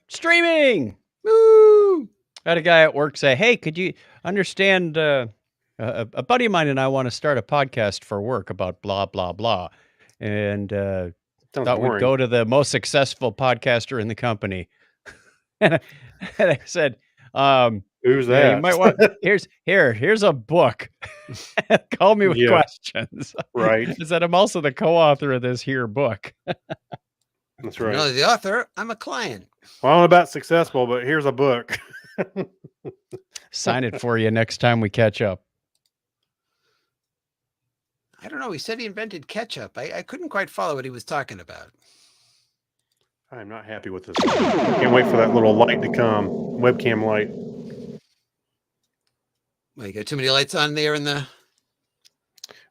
Streaming. Woo! I had a guy at work say, "Hey, could you understand? A buddy of mine and I want to start a podcast for work about blah blah blah, and thought we'd go to the most successful podcaster in the company." and I said, "Who's yeah, that? you might want here's a book. Call me with questions." Right. I said, "I'm also the co-author of this here book." That's right. No, the author. I'm a client. Well, I'm about successful, but here's a book. Sign it for you next time we catch up. I don't know. He said he invented ketchup. I couldn't quite follow what he was talking about. I'm not happy with this. Can't wait for that little light to come. Webcam light. Well, you got too many lights on there in the...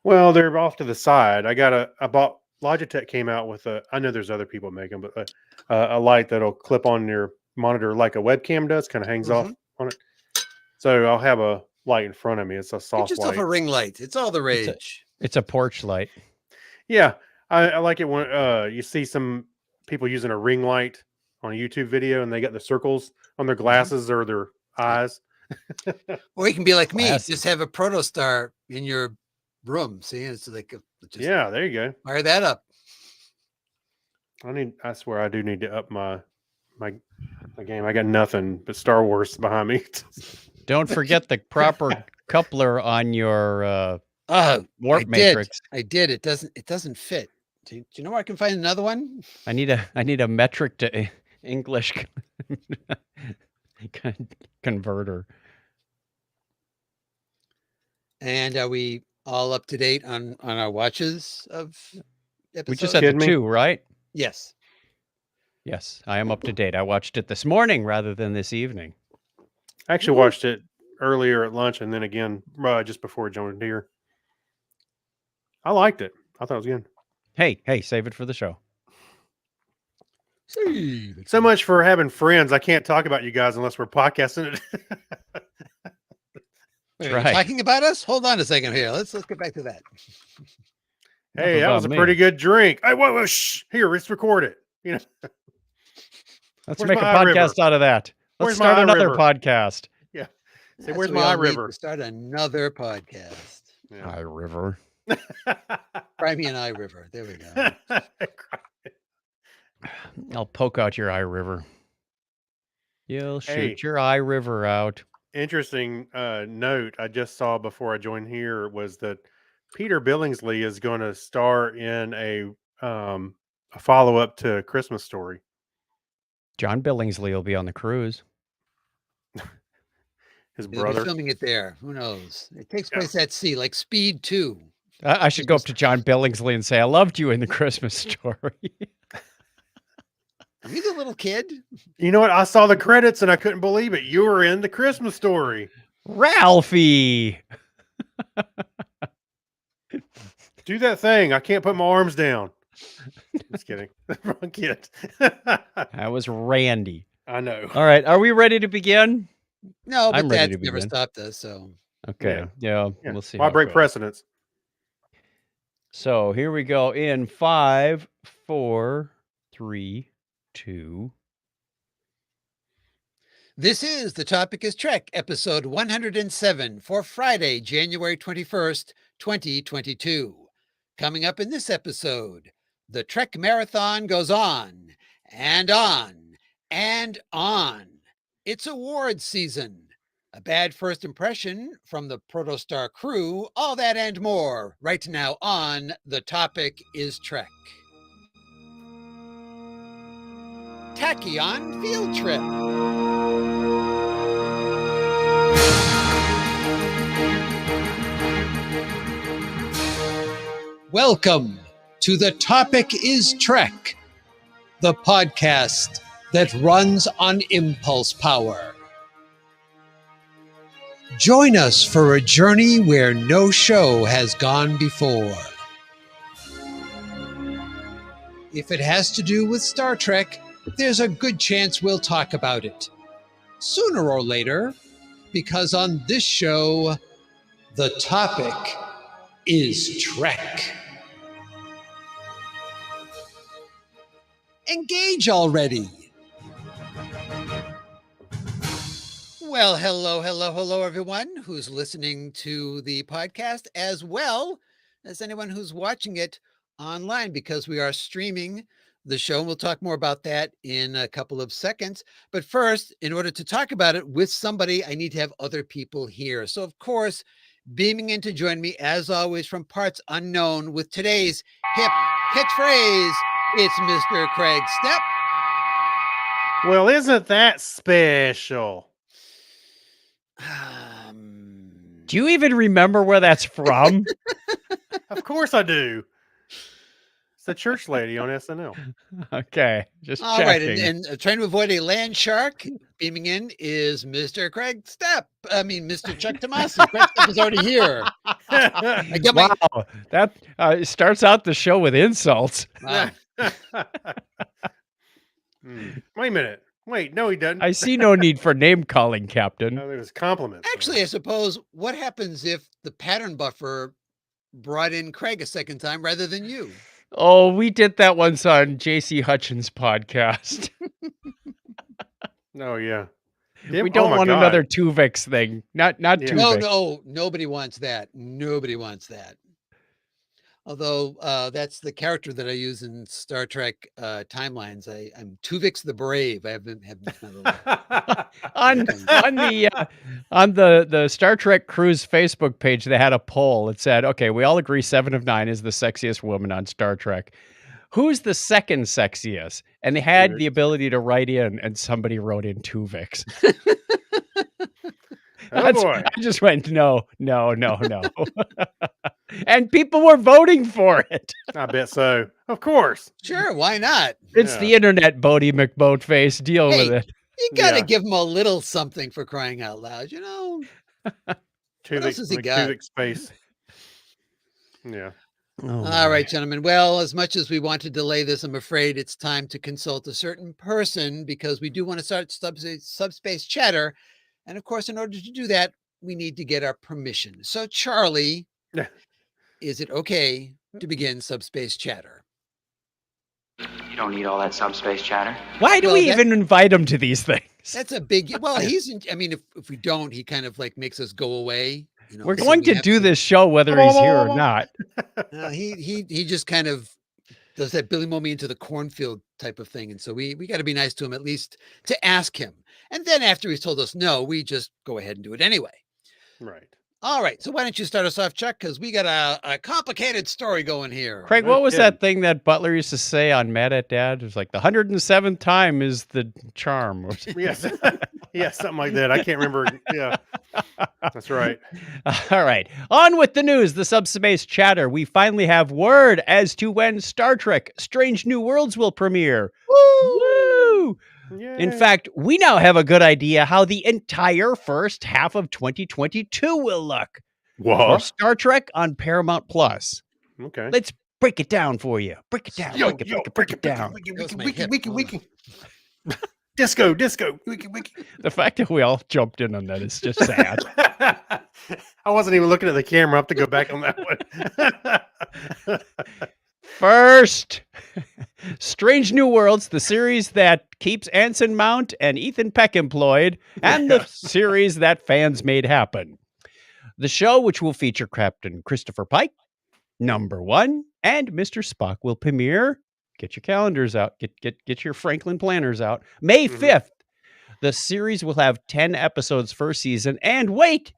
Well, they're off to the side. I bought Logitech came out with I know there's other people making them, but a light that'll clip on your monitor like a webcam does, kind of hangs off on it. So I'll have a light in front of me. It's a soft Get yourself light. A ring light. It's all the rage. It's a porch light. Yeah, I like it when you see some people using a ring light on a YouTube video and they got the circles on their glasses or their eyes. Or you can be like me, just have a protostar in your room. See, it's like yeah, there you go. Fire that up. I swear I do need to up my game. I got nothing but Star Wars behind me. Don't forget the proper coupler on your warp matrix. I did. It doesn't fit. Do you know where I can find another one? I need a metric to English converter. And are we all up to date on our watches of episodes? We just had the 2, right? Yes. Yes, I am up to date. I watched it this morning rather than this evening. I actually watched it earlier at lunch and then again just before I joined here. I liked it. I thought it was good. Hey, save it for the show. So much for having friends. I can't talk about you guys unless we're podcasting it. Wait, right. Talking about us? Hold on a second here. Let's get back to that. Hey, that was a pretty good drink. Hey, whoa, shh. Here, let's record it. You know, let's make a podcast out of that. Let's start another podcast. Yeah. Say, where's my river? Start another podcast. Yeah. River. Cry me an eye river. There we go. I'll poke out your eye river. You'll shoot your eye river out. Interesting note I just saw before I joined here was that Peter Billingsley is going to star in a follow-up to Christmas Story. John Billingsley will be on the cruise. His brother. Be filming it there. Who knows? It takes place at sea, like Speed 2. I should go up to John Billingsley and say, "I loved you in the Christmas Story." Are you the little kid? You know what? I saw the credits and I couldn't believe it. You were in the Christmas Story. Ralphie. Do that thing. I can't put my arms down. Just kidding. Wrong kid. That was Randy. I know. All right. Are we ready to begin? No, but that's never stopped us. So okay. Yeah. We'll see. Why break precedents? So here we go in 5, 4, 3, 2. This is The Topic is Trek, episode 107 for Friday, January 21st, 2022. Coming up in this episode, the Trek Marathon goes on and on and on. It's awards season. A bad first impression from the Protostar crew, all that and more right now on The Topic is Trek. Tachyon Field Trip. Welcome to The Topic is Trek, the podcast that runs on impulse power. Join us for a journey where no show has gone before. If it has to do with Star Trek, there's a good chance we'll talk about it sooner or later, because on this show, the topic is Trek. Engage already. Well, hello, everyone who's listening to the podcast, as well as anyone who's watching it online, because we are streaming the show. We'll talk more about that in a couple of seconds. But first, in order to talk about it with somebody, I need to have other people here. So, of course, beaming in to join me, as always, from parts unknown with today's hip catchphrase, it's Mr. Kreg Steppe. Well, isn't that special? Do you even remember where that's from? Of course I do. It's the church lady on SNL. Okay, just All right, checking. and trying to avoid a land shark, beaming in is Mr. Kreg Steppe. I mean, Mr. Chuck Tomasi. Kreg Steppe is already here. I get my Wow, that starts out the show with insults. wow. Wait a minute. Wait, no, he doesn't. I see no need for name calling, Captain. Oh, it was compliments. Actually, I suppose what happens if the pattern buffer brought in Craig a second time rather than you? Oh, we did that once on JC Hutchins' podcast. Oh, yeah. We don't want another Tuvix thing. Not Yeah. Tuvix. No, nobody wants that. Nobody wants that. Although that's the character that I use in Star Trek timelines. I'm Tuvix the Brave. I haven't on the Star Trek Cruise Facebook page, they had a poll. It said, okay, we all agree 7 of 9 is the sexiest woman on Star Trek. Who's the second sexiest? And they had Tuvix. the ability to write in, and somebody wrote in Tuvix. Oh, boy. I just went, no. And people were voting for it. I bet so. Of course. Sure, why not? It's the internet, Bodie McBoatface. Deal with it. You got to Yeah. give him a little something for crying out loud, you know? What else has he got? Tuvix space. Yeah. Oh, All right, gentlemen. Well, as much as we want to delay this, I'm afraid it's time to consult a certain person, because we do want to start subspace chatter. And of course, in order to do that, we need to get our permission. So, Charlie, Yeah. is it okay to begin subspace chatter? You don't need all that subspace chatter. Why do Well, we that- even invite him to these things? That's a big, well, I mean, if we don't, he kind of like makes us go away. You know, We're so going we to have do this show whether he's here or not. He just kind of does that Billy Mow me into the cornfield type of thing. And so we got to be nice to him, at least to ask him. And then after he's told us no, we just go ahead and do it anyway. Right. All right. So why don't you start us off, Chuck? Because we got a complicated story going here. Craig, No what was kidding. that thing that Butler used to say on Mad at Dad? It was like the 107th time is the charm. Yes. Yeah, something like that. I can't remember. Yeah. That's right. All right. On with the news, the subspace chatter. We finally have word as to when Star Trek Strange New Worlds will premiere. Woo! In Yay. fact, we now have a good idea how the entire first half of 2022 will look for What? Star Trek on Paramount Plus. Okay. Let's break it down for you. Break it down. break it down. That was my hip. Hold on. Disco. Wiki. The fact that we all jumped in on that is just sad. I wasn't even looking at the camera. I have to go back on that one. First, Strange New Worlds, the series that keeps Anson Mount and Ethan Peck employed, and the series that fans made happen. The show, which will feature Captain Christopher Pike, number 1, and Mr. Spock, will premiere. Get your calendars out. Get your Franklin planners out. May 5th. The series will have 10 episodes first season. And wait,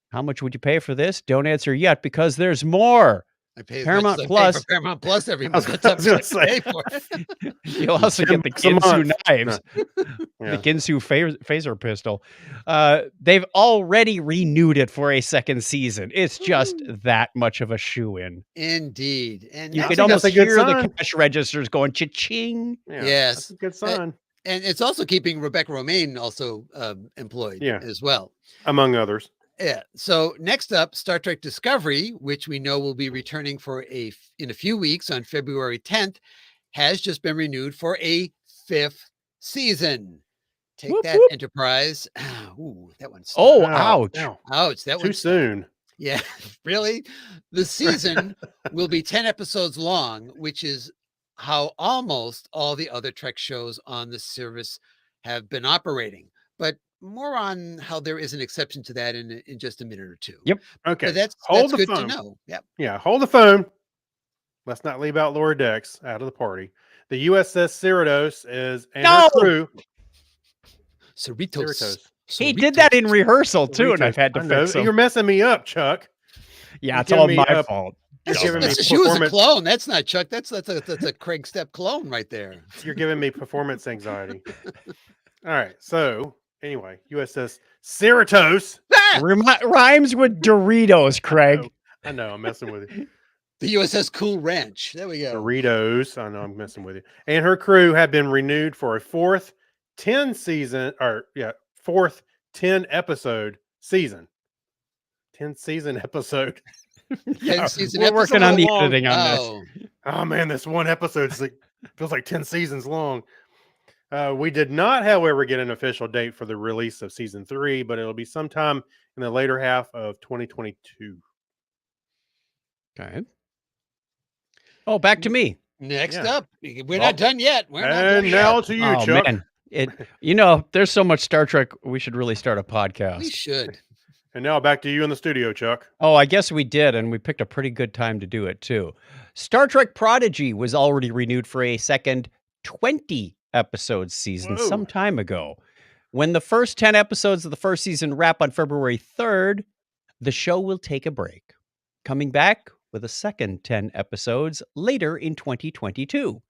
how much would you pay for this? Don't answer yet, because there's more. I pay as Paramount much as I pay Plus. for Paramount Plus every I was month. gonna That's what I say. pay for it. You'll also get the $10 a Ginsu month. knives, the Yeah. Ginsu phaser pistol. They've already renewed it for a second season. It's just that much of a shoe-in. Indeed. And You now- could think almost that's a good hear the sign. cash registers going cha-ching. Yeah. Yes. That's a good sign. and it's also keeping Rebecca Romaine also employed Yeah. as well. Among others. Yeah. So next up, Star Trek Discovery, which we know will be returning in a few weeks on February 10th, has just been renewed for a 5th season. Take Whoop, that, whoop. Enterprise. Ooh, that one's Oh, Ow, ouch. ow. ouch. That Too one's soon. yeah, really. The season will be 10 episodes long, which is how almost all the other Trek shows on the service have been operating. But more on how there is an exception to that in just a minute or two. Yep. Okay. But that's Hold the good phone. to know. Yep. Yeah, hold the phone. Let's not leave out Lower Decks out of the party. The USS Cerritos and her No! crew. Cerritos. He did that in rehearsal too, and I've had to I know. fix him. You're messing me up, Chuck. Yeah, You're it's all giving my me fault. You're That's giving me just, she was a performance. clone. That's not Chuck. That's a Kreg Steppe clone right there. You're giving me performance anxiety. All right. So anyway, USS Cerritos. Ah! Rhymes with Doritos, Craig. I know. I'm messing with you. The USS Cool Ranch. There we go. Doritos. I know. I'm messing with you. And her crew have been renewed for a fourth 10 episode season. 10 season episode. Yeah, season we're working on the episode long. editing on this. Oh man, this one episode feels like 10 seasons long. We did not, however, get an official date for the release of season 3, but it'll be sometime in the later half of 2022. Okay. Oh, back to me. Next Yeah. up, we're not done yet. We're not done And now yet. to you, Oh Chuck. man, there's so much Star Trek. We should really start a We podcast. should. And now back to you in the studio, Chuck. Oh, I guess we did, and we picked a pretty good time to do it too. Star Trek Prodigy was already renewed for a second 20 episode season Whoa. some time ago. When the first 10 episodes of the first season wrap on February 3rd, the show will take a break, coming back with a second 10 episodes later in 2022.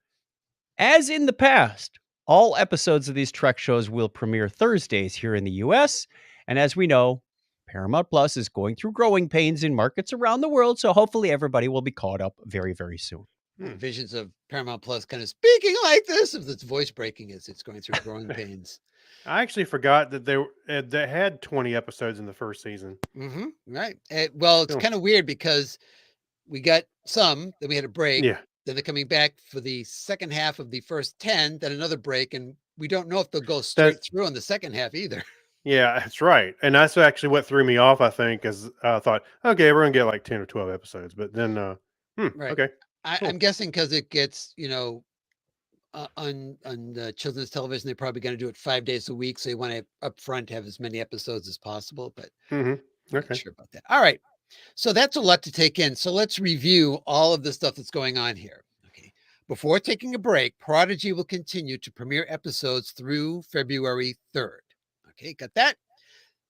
As in the past, all episodes of these Trek shows will premiere Thursdays here in the US, and as we know, Paramount Plus is going through growing pains in markets around the world, so hopefully everybody will be caught up very, very soon. Visions of Paramount Plus kind of speaking like this, if it's voice breaking as it's going through growing pains. I actually forgot that they had 20 episodes in the first season. Right. Well, it's Cool. kind of weird because we got some, then we had a break. Yeah. Then they're coming back for the second half of the first 10, then another break. And we don't know if they'll go straight through on the second half either. Yeah, that's right. And that's actually what threw me off, I think, because I thought, okay, we're going to get like 10 or 12 episodes. But then, Right. okay. Cool. I'm guessing because it gets, on children's television, they're probably going to do it 5 days a week. So you want to up front have as many episodes as possible. But I'm Okay. not sure about that. All right. So that's a lot to take in. So let's review all of the stuff that's going on here. Okay. Before taking a break, Prodigy will continue to premiere episodes through February 3rd. Okay, got that?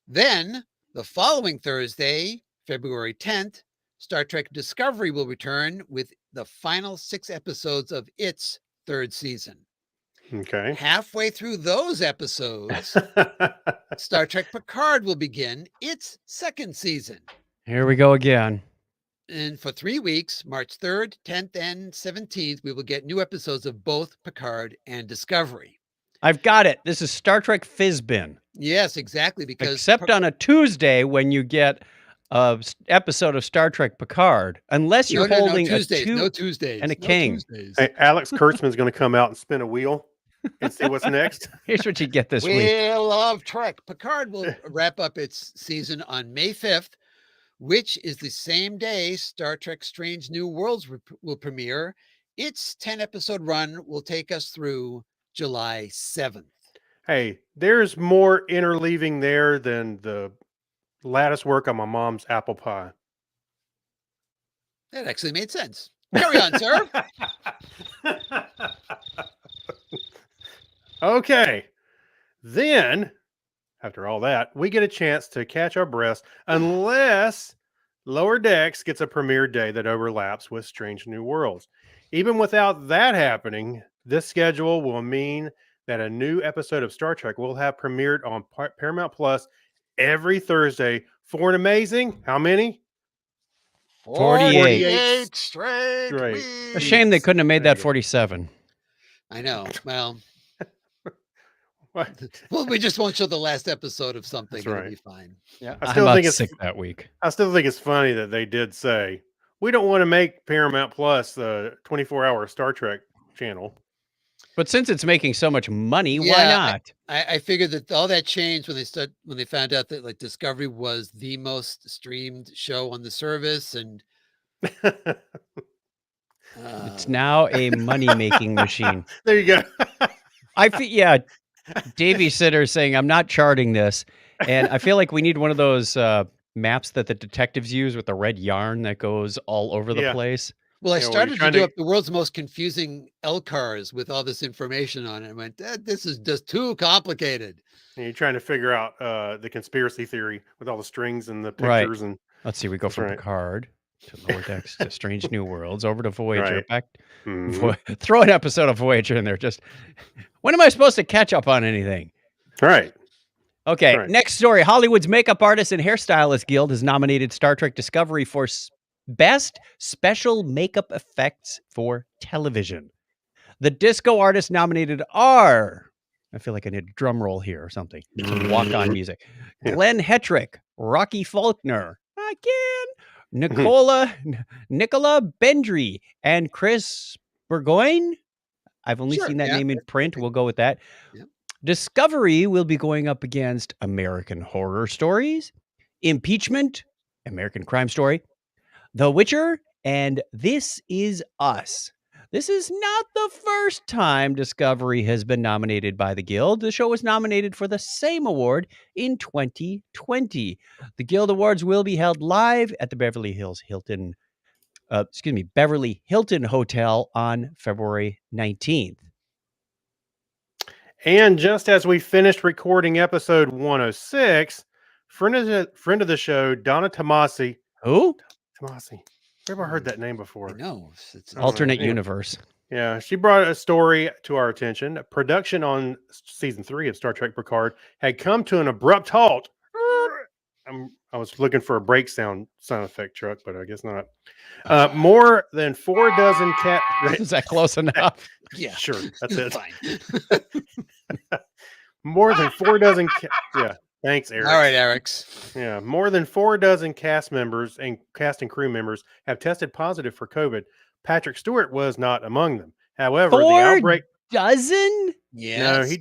Then the following Thursday, February 10th, Star Trek Discovery will return with the final 6 episodes of its 3rd season. Okay. Halfway through those episodes, Star Trek Picard will begin its 2nd season. Here we go again. And for 3 weeks, March 3rd, 10th, and 17th, we will get new episodes of both Picard and Discovery. I've got it. This is Star Trek Fizbin. Yes, exactly. Because except on a Tuesday when you get a episode of Star Trek Picard, unless you're holding no Tuesdays and a king. Tuesdays. Hey, Alex Kurtzman's going to come out and spin a wheel and see what's next. Here's what you get this week. Wheel of Trek. Picard will wrap up its season on May 5th, which is the same day Star Trek Strange New Worlds will premiere. Its 10-episode run will take us through July 7th. Hey, there's more interleaving there than the lattice work on my mom's apple pie. That actually made sense. Carry on, sir. Okay. Then, after all that, we get a chance to catch our breaths unless Lower Decks gets a premiere day that overlaps with Strange New Worlds. Even without that happening, this schedule will mean that a new episode of Star Trek will have premiered on Paramount Plus every Thursday for an amazing, how many? 48 straight weeks. A shame they couldn't have made There that you go. 47. I know. Well, What? well, we just won't show the last episode of something. That's It'll right. be fine. Yeah, I I'm still out think it's sick that week. I still think it's funny that they did say we don't want to make Paramount Plus the 24-hour Star Trek channel. But since it's making so much money, why Yeah, not? I figured that all that changed when they found out that like Discovery was the most streamed show on the service, and It's now a money-making machine. There you go. I feel, yeah, Davey Sitter saying, I'm not charting this. And I feel like we need one of those maps that the detectives use with the red yarn that goes all over the Yeah. place. Well, I Yeah, well, you're started to trying do to- up the world's most confusing LCARs with all this information on it. I went, this is just too complicated. And you're trying to figure out the conspiracy theory with all the strings and the Right. pictures. And Let's see. We go That's from right. Picard to Lower Decks to Strange New Worlds over to Voyager. Right. Back. Mhm. Throw an episode of Voyager in there. Just when am I supposed to catch up on anything? Right. Okay, Right. next story. Hollywood's Makeup Artists and Hairstylists Guild has nominated Star Trek Discovery for Best Special Makeup Effects for Television. The disco artists nominated are, I feel like I need a drum roll here or something. Some walk-on music. Yeah. Glenn Hetrick, Rocky Faulkner, again, Nicola Bendry, and Chris Burgoyne. I've only Sure, seen that yeah, name in that's print. perfect. We'll go with that. Yep. Discovery will be going up against American Horror Stories, Impeachment, American Crime Story, The Witcher, and This Is Us. This is not the first time Discovery has been nominated by the Guild. The show was nominated for the same award in 2020. The Guild Awards will be held live at the Beverly Hilton Hotel on February 19th. And just as we finished recording episode 106, friend of the show, Donna Tomasi. Who? Tomasi. Where have I heard that name before? I know. It's Alternate Anyway. universe. Yeah, she brought a story to our attention. Production on season 3 of Star Trek Picard had come to an abrupt halt. I was looking for a break sound effect, Chuck, but I guess not. More than 4 dozen cat. Is that close enough? Yeah. Sure, that's it. Fine. More than 4 dozen. Yeah, thanks, Eric. All right, Eric's. Yeah, more than 4 dozen cast members and cast and crew members have tested positive for COVID. Patrick Stewart was not among them. However, the 4 outbreak. dozen? Yes. No,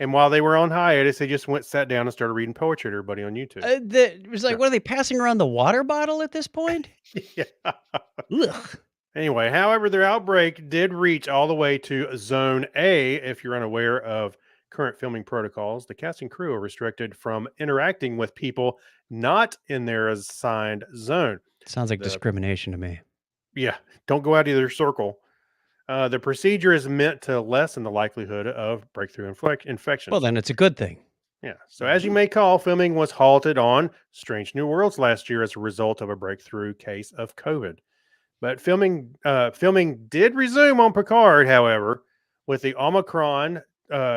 and while they were on hiatus, they just sat down and started reading poetry to everybody on YouTube. It was like, Yeah. what are they passing around the water bottle at this point? Yeah. Ugh. Anyway, however, their outbreak did reach all the way to Zone A. If you're unaware of current filming protocols, the cast and crew are restricted from interacting with people not in their assigned zone. Sounds like The- discrimination to me. Yeah, don't go out of their circle. The procedure is meant to lessen the likelihood of breakthrough infections. Well, then it's a good thing. Yeah. So as you may recall, filming was halted on Strange New Worlds last year as a result of a breakthrough case of COVID. But filming did resume on Picard, however, with the Omicron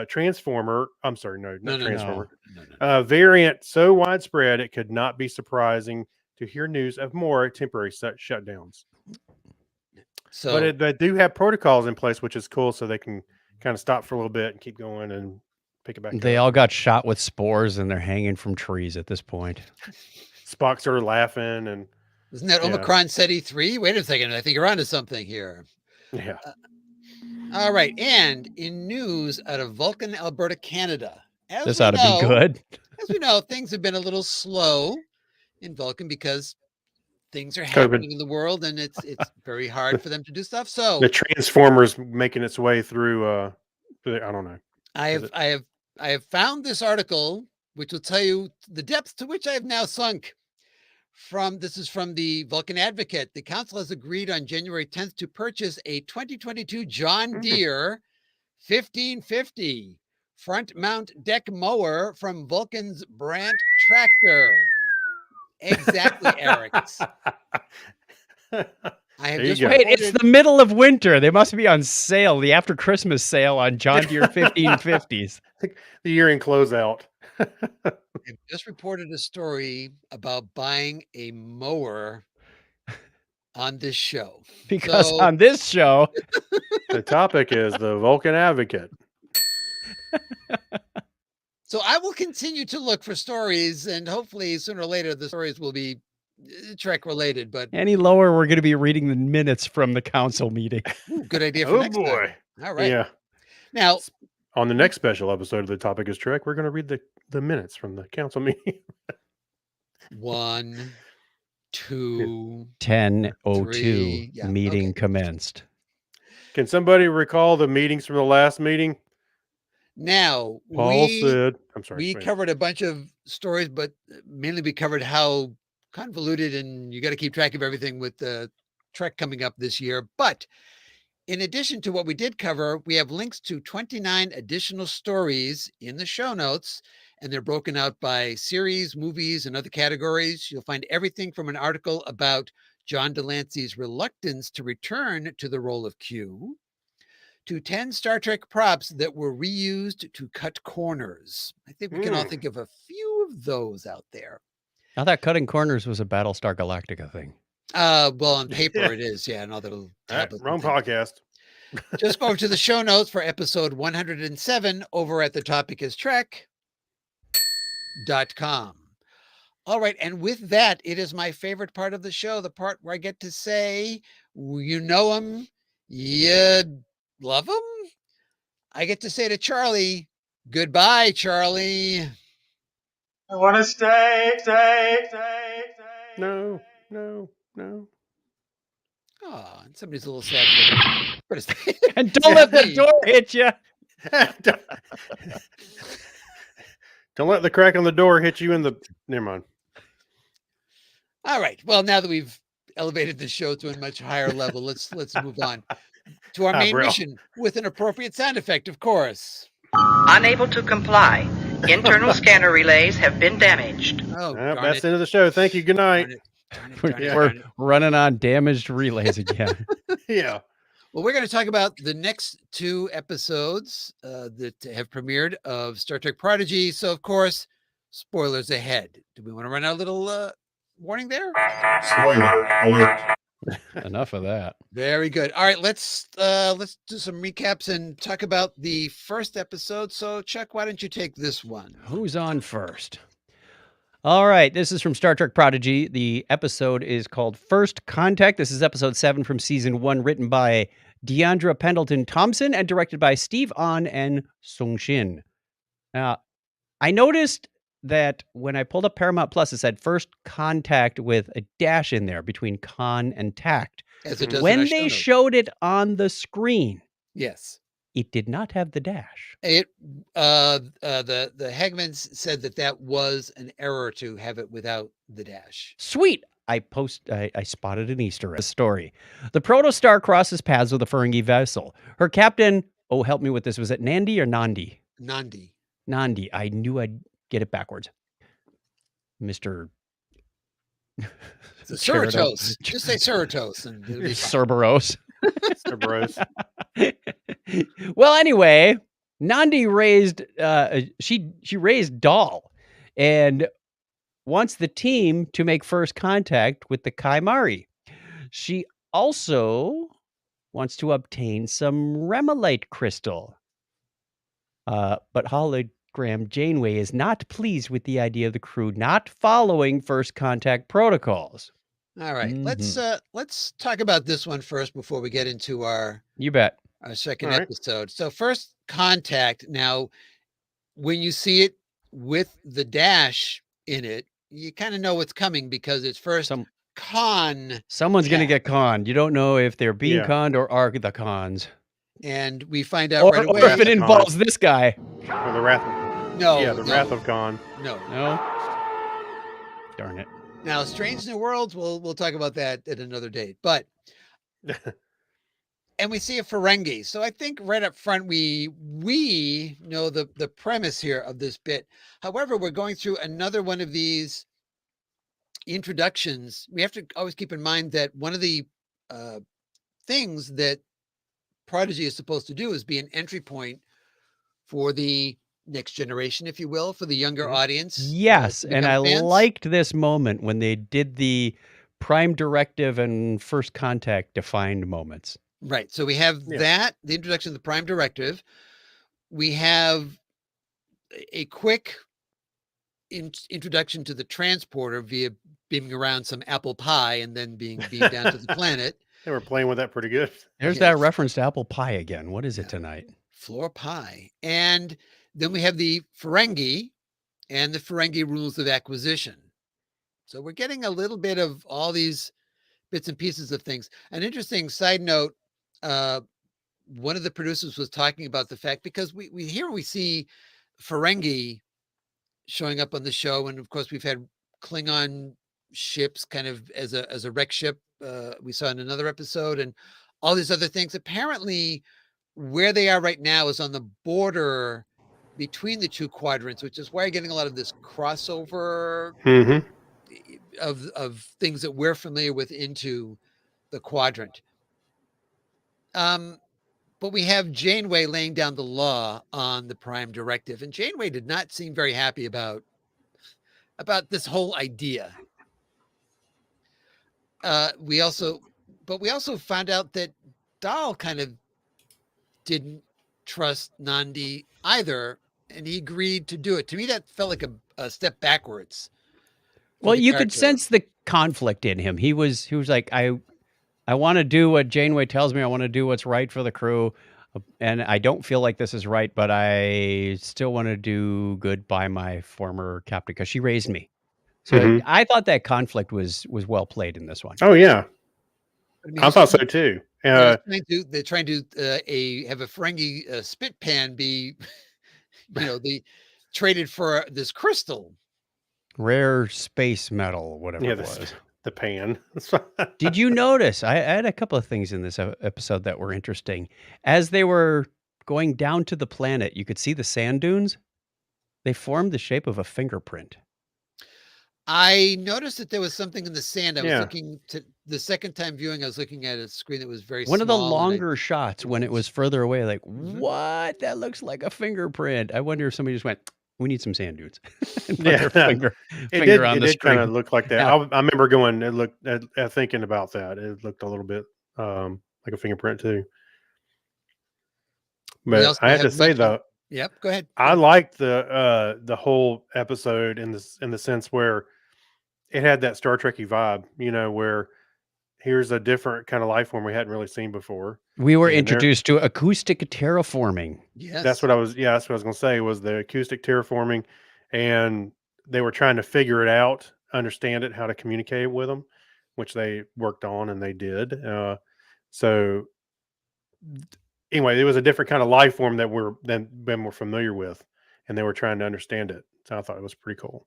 transformer. I'm sorry, not transformer. No. Variant so widespread it could not be surprising to hear news of more temporary shutdowns. So, But they do have protocols in place, which is cool, so they can kind of stop for a little bit and keep going and pick it back They up. all got shot with spores and they're hanging from trees at this point. Spock started laughing, and isn't that yeah. Omicron SETI 3? Wait a second. I think you're onto something here. yeah. All right. And in news out of Vulcan, Alberta, Canada. This ought to be good. As we know, things have been a little slow in Vulcan because things are COVID. happening in the world and it's very hard for them to do stuff. So The Transformers making its way through. I don't know. I have found this article which will tell you the depth to which I have now sunk. This is from the Vulcan Advocate. The council has agreed on January 10th to purchase a 2022 John Deere 1550 front mount deck mower from Vulcan's Brandt Tractor. Exactly, Eric. I have There you just go. Wait, it's reported- the middle of winter. They must be on sale, the after Christmas sale on John Deere 1550s. The year-end closeout. I've just reported a story about buying a mower on this show. Because So- on this show, The topic is the Vulcan Advocate. So I will continue to look for stories, and hopefully sooner or later the stories will be Trek related. But any lower, we're going to be reading the minutes from the council meeting. good idea for Oh next time. boy. All right. Yeah. Now, On the next special episode of The Topic is Trek, we're going to read the minutes from the council meeting. 1, 2. 10:02 Three, yeah, meeting okay. commenced. Can somebody recall the meetings from the last meeting? Now, Paul said, I'm sorry. we go ahead. covered a bunch of stories, but mainly we covered how convoluted and you got to keep track of everything with the Trek coming up this year. But in addition to what we did cover, we have links to 29 additional stories in the show notes, and they're broken out by series, movies, and other categories. You'll find everything from an article about John Delancey's reluctance to return to the role of Q, to 10 Star Trek props that were reused to cut corners. I think we can all think of a few of those out there. I thought cutting corners was a Battlestar Galactica thing. Well, on paper it is, yeah, and all the little tablets. Wrong podcast. Just go over to the show notes for episode 107 over at thetopicistrek.com. All right, and with that, it is my favorite part of the show, the part where I get to say, you know him, you love him. I get to say to Charlie, goodbye, Charlie. I want to stay. No. Oh, and somebody's a little sad for a second. And don't let the door hit you. Don't let the crack on the door hit you in the. Never mind. All right. Well, now that we've elevated the show to a much higher level, let's move on to our main mission with an appropriate sound effect, of course. Unable to comply. Internal scanner relays have been damaged. Oh, that's the end of the show. Thank you. Good night. We're running on damaged relays again. Yeah. Well, we're going to talk about the next two episodes that have premiered of Star Trek Prodigy. So, of course, spoilers ahead. Do we want to run out a little warning there? Spoiler alert. Enough of that. Very good. All right, let's do some recaps and talk about the first episode. So, Chuck, why don't you take this one? Who's on first? All right, this is from Star Trek Prodigy. The episode is called First Contact. This is episode 7 from season 1, written by Deandra Pendleton Thompson and directed by Steve Ahn and Sung Shin. Now, I noticed that when I pulled up Paramount Plus, it said First Contact with a dash in there between con and tact. As it does when they showed it on the screen, yes, it did not have the dash. It the Hegmans said that was an error to have it without the dash. Sweet. I spotted an Easter egg story. The Protostar crosses paths with a Ferengi vessel. Her captain, oh, help me with this. Was it Nandi or Nandi? Nandi. Nandi. I knew I'd get it backwards. Mr. Cerritos. Just say Cerritos and it'll be Cerberus. Cerberus. Well, anyway, Nandi raised she raised Dahl and wants the team to make first contact with the Kaimari. She also wants to obtain some Remolite crystal. But hologram Janeway is not pleased with the idea of the crew not following first contact protocols. All right. Let's talk about this one first before we get into our second episode. So First Contact. Now, when you see it with the dash in it, you kind of know what's coming because it's first con. Someone's going to get conned. You don't know if they're being conned or are the cons. And we find out right away. Or if it involves this guy. Or the Wrath. No. Yeah, the Wrath of Khan. No. Darn it. Now, Strange New Worlds, we'll talk about that at another date. But and we see a Ferengi. So I think right up front we know the premise here of this bit. However, we're going through another one of these introductions. We have to always keep in mind that one of the things that Prodigy is supposed to do is be an entry point for the next generation, if you will, for the younger audience. Yes, and I liked this moment when they did the Prime Directive and First Contact defined moments. Right. So we have that, the introduction of the Prime Directive. We have a quick introduction to the transporter via beaming around some apple pie and then being beamed down to the planet. They were playing with that pretty good. There's that reference to apple pie again. What is it tonight? Floor pie. And then we have the Ferengi and the Ferengi rules of acquisition. So we're getting a little bit of all these bits and pieces of things. An interesting side note, one of the producers was talking about the fact, because we see Ferengi showing up on the show, and of course we've had Klingon ships kind of as a wreck ship. We saw in another episode, and all these other things. Apparently, where they are right now is on the border between the two quadrants, which is why you're getting a lot of this crossover Mm-hmm. of things that we're familiar with into the quadrant. But we have Janeway laying down the law on the Prime Directive, and Janeway did not seem very happy about this whole idea. We also found out that Dahl kind of didn't trust Nandi either, and he agreed to do it. To me, that felt like a step backwards. Well, you could sense the conflict in him. He was like, I want to do what Janeway tells me. I want to do what's right for the crew. And I don't feel like this is right, but I still want to do good by my former captain because she raised me. So I thought that conflict was well played in this one. Oh yeah, I mean, I thought so too. they're trying to have a Ferengi spit pan be, they traded for this crystal, rare space metal, whatever it was. The pan. Did you notice? I had a couple of things in this episode that were interesting. As they were going down to the planet, you could see the sand dunes. They formed the shape of a fingerprint. I noticed that there was something in the sand. I was looking to the second time viewing. I was looking at a screen that was very small. One of the longer shots when it was further away, like, what? That looks like a fingerprint. I wonder if somebody just went, we need some sand dunes. And put their finger on the screen. It kind of looked like that. Yeah. I remember going, thinking about that. It looked a little bit like a fingerprint too. But I had to say though, yep, go ahead. I liked the whole episode in the sense where it had that Star Trek-y vibe, where here's a different kind of life form we hadn't really seen before. We were introduced to acoustic terraforming. Yes. That's what I was going to say, was the acoustic terraforming, and they were trying to figure it out, understand it, how to communicate with them, which they worked on, and they did. So anyway, it was a different kind of life form that we're familiar with, and they were trying to understand it. So I thought it was pretty cool.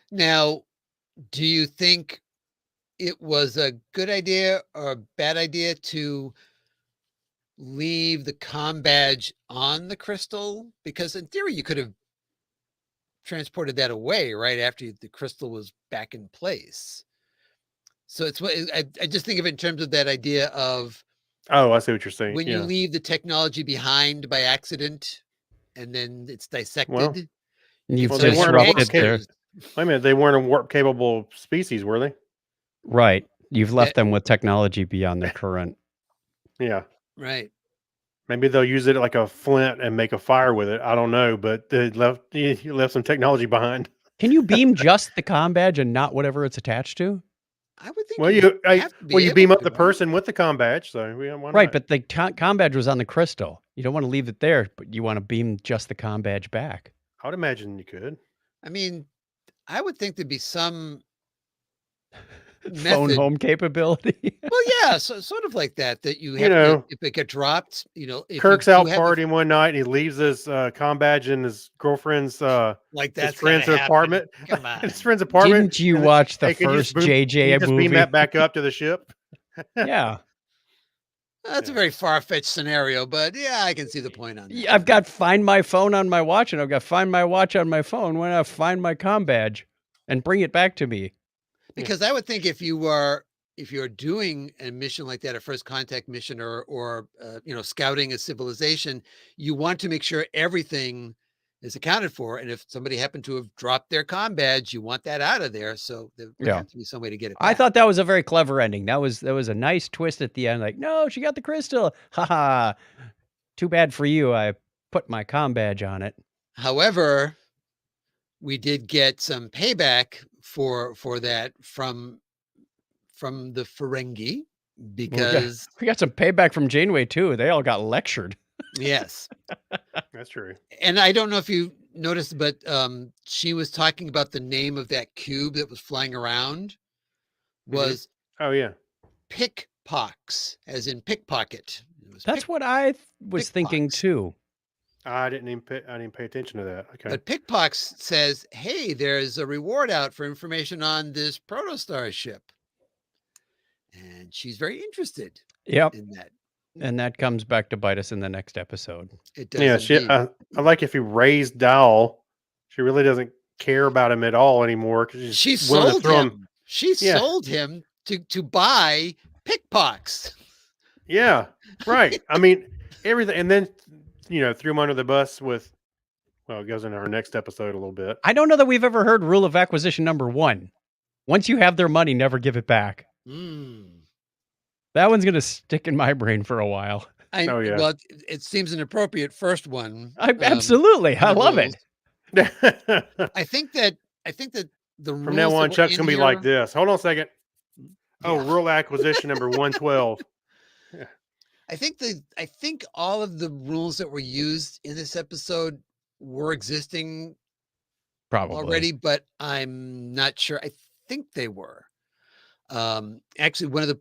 Now, do you think it was a good idea or a bad idea to leave the comm badge on the crystal? Because in theory, you could have transported that away right after the crystal was back in place. So it's what I just think of it in terms of that idea of, oh, I see what you're saying. When you leave the technology behind by accident and then it's dissected. Well, you've they disrupted their... Wait a minute, they weren't a warp-capable species, were they? Right. You've left them with technology beyond their current. Yeah. Right. Maybe they'll use it like a flint and make a fire with it. I don't know, but you left some technology behind. Can you beam just the comm badge and not whatever it's attached to? I would think. Well, you beam up the person with the comm badge, so right. But the comm badge was on the crystal. You don't want to leave it there, but you want to beam just the comm badge back. I would imagine you could. I mean, I would think there'd be some phone home capability. Well, yeah, so sort of like that you have if it get dropped, if Kirk's out partying one night and he leaves his comm badge in his girlfriend's like that's his friend's apartment. Come on. His friend's apartment. Didn't you watch the first JJ just movie? Beam that back up to the ship. Yeah. That's a very far-fetched scenario, but yeah, I can see the point on that. I've got Find My Phone on my watch, and I've got Find My Watch on my phone. Why not find my comm badge and bring it back to me? Because I would think if you're doing a mission like that, a first contact mission, or scouting a civilization, you want to make sure everything is accounted for. And if somebody happened to have dropped their comm badge, you want that out of there. So there would have to be some way to get it back. I thought that was a very clever ending. That was a nice twist at the end. Like, no, she got the crystal. Haha. Too bad for you. I put my comm badge on it. However, we did get some payback for that from the Ferengi, because we got some payback from Janeway too. They all got lectured. Yes. That's true. And I don't know if you noticed, but she was talking about the name of that cube that was flying around was oh yeah, pickpox, as in pickpocket. was That's what I was thinking pickpox. too. I didn't pay attention to that. Okay. But Pickpox says, hey, there's a reward out for information on this protostar ship. And she's very interested Yep. in that. And that comes back to bite us in the next episode. It does. Yeah, Indeed. I like if he raised Dowell, she really doesn't care about him at all anymore because She she's willing to sold throw him. She Yeah. sold him to buy Pickpox. Yeah, right. I mean, everything, and then threw him under the bus with. Well, it goes into our next episode a little bit. I don't know that we've ever heard rule of acquisition number 1. Once you have their money, never give it back. That one's going to stick in my brain for a while. Oh, yeah. Well, it seems an appropriate first one. Absolutely. I love it. I think that the From now rules that on, were Chuck's in gonna be like here- this. Hold on a second. Oh, Yeah. rule acquisition number 112. I think all of the rules that were used in this episode were existing Probably. already, but I'm not sure. I think they were. Actually, one of the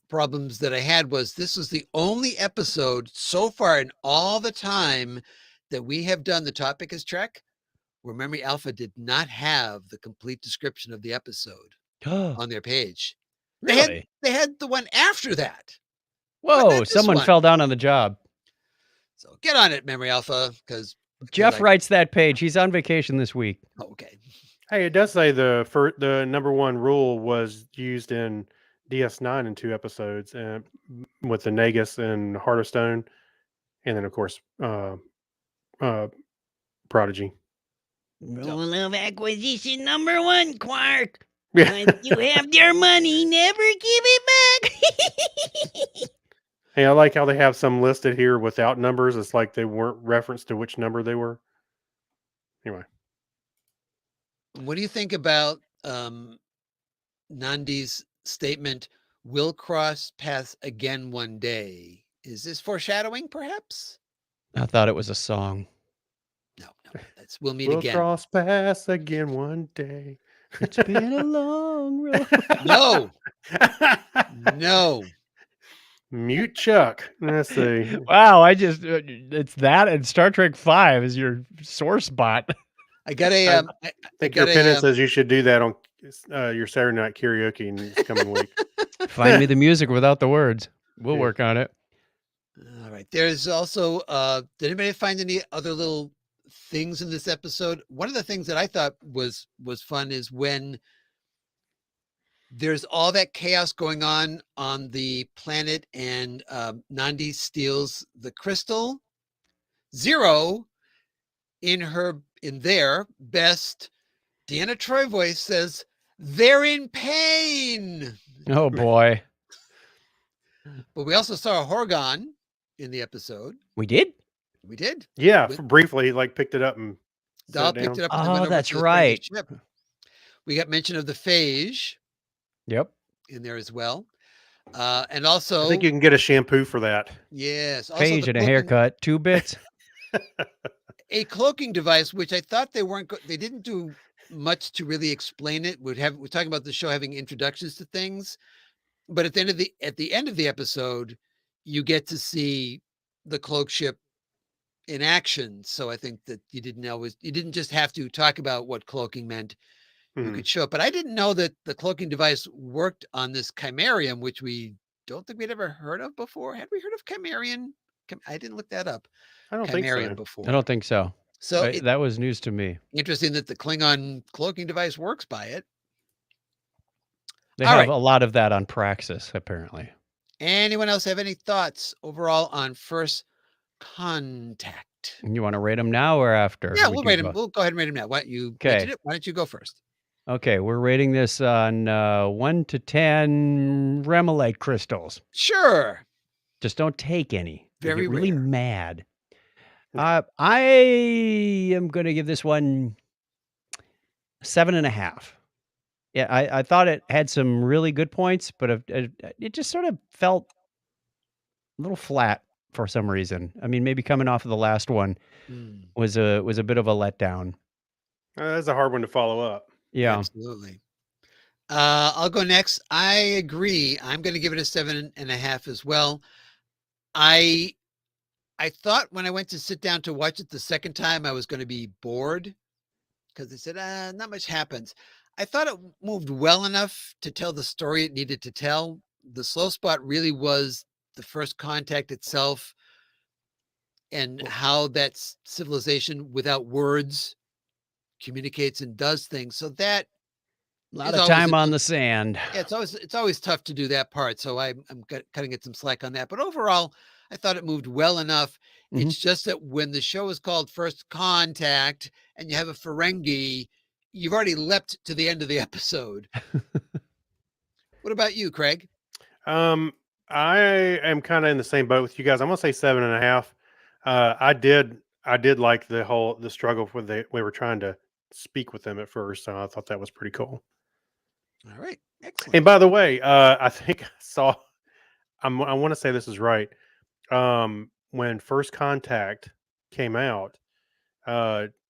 problems that I had was this was the only episode so far in all the time that we have done the topic is Trek, where Memory Alpha did not have the complete description of the episode on their page. Really? They had the one after that. Whoa, not this someone one. fell down on the job. So get on it, Memory Alpha, because Jeff writes that page. He's on vacation this week. okay. Hey, it does say the number 1 rule was used in DS9 in 2 episodes, with the Nagus and Heart of Stone, and then of course Prodigy. Rule of acquisition number 1, Quark. Yeah. Once you have their money, never give it back. Hey, I like how they have some listed here without numbers. It's like they weren't referenced to which number they were. Anyway. What do you think about Nandi's statement, "We'll cross paths again one day"? Is this foreshadowing, perhaps? I thought it was a song. No, that's "We'll meet We'll again." cross paths again one day. It's been a long road. No, no. Mute Chuck. Let's see. Wow, it's that and Star Trek 5 is your sore spot. I got a. I think your penance says you should do that on your Saturday night karaoke in this coming week. Find me the music without the words. We'll Yeah. work on it. All right. There's also. Did anybody find any other little things in this episode? One of the things that I thought was fun is when there's all that chaos going on the planet, and Nandi steals the crystal. Zero, in their best Deanna Troi voice, says they're in pain. Oh boy. But we also saw a Horgon in the episode. We did? We did. Yeah, briefly, like picked it up and Dahl set it down. picked it up. And then Oh, went over that's to the right. ship. We got mention of the phage Yep. in there as well. And also, I think you can get a shampoo for that. yes, also Page the and a cloaking- haircut. 2 bits. a cloaking device, which I thought they didn't do much to really explain it. We're talking about the show having introductions to things, but at the end of the episode, you get to see the cloak ship in action. So I think that you didn't just have to talk about what cloaking meant. You Mhm. could show it, but I didn't know that the cloaking device worked on this Chimerium, which we don't think we'd ever heard of before. Had we heard of Chimerian? I didn't look that up. I don't think Chimerian so. before. I don't think so. So That was news to me. interesting that the Klingon cloaking device works by it. They All have right. a lot of that on Praxis, apparently. Anyone else have any thoughts overall on First Contact? You want to rate them now or after? Yeah, We we'll can rate them. go- We'll go ahead and rate them now. Why don't you? Okay. Why don't you go first? Okay, we're rating this on 1 to 10 Remelite crystals. Sure. Just don't take any. They Very get really rare. mad. I am going to give this one 7.5. Yeah, I thought it had some really good points, but it just sort of felt a little flat for some reason. I mean, maybe coming off of the last one was a bit of a letdown. That's a hard one to follow up. Yeah. Absolutely. I'll go next. I agree. I'm going to give it a 7.5 as well. I thought when I went to sit down to watch it the second time, I was going to be bored because they said, not much happens. I thought it moved well enough to tell the story it needed to tell. The slow spot really was the first contact itself and how that civilization without words communicates and does things. So that A lot is of always time a on bit- the sand. yeah, it's always tough to do that part. So I'm cutting it some slack on that. But overall, I thought it moved well enough. Mhm. It's just that when the show is called First Contact and you have a Ferengi, you've already leapt to the end of the episode. What about you, Craig? I am kind of in the same boat with you guys. I'm gonna say 7.5. I did like the struggle with we were trying to speak with them at first, so I thought that was pretty cool. All right, excellent. And by the way, I think I saw. I want to say this is right. When First Contact came out,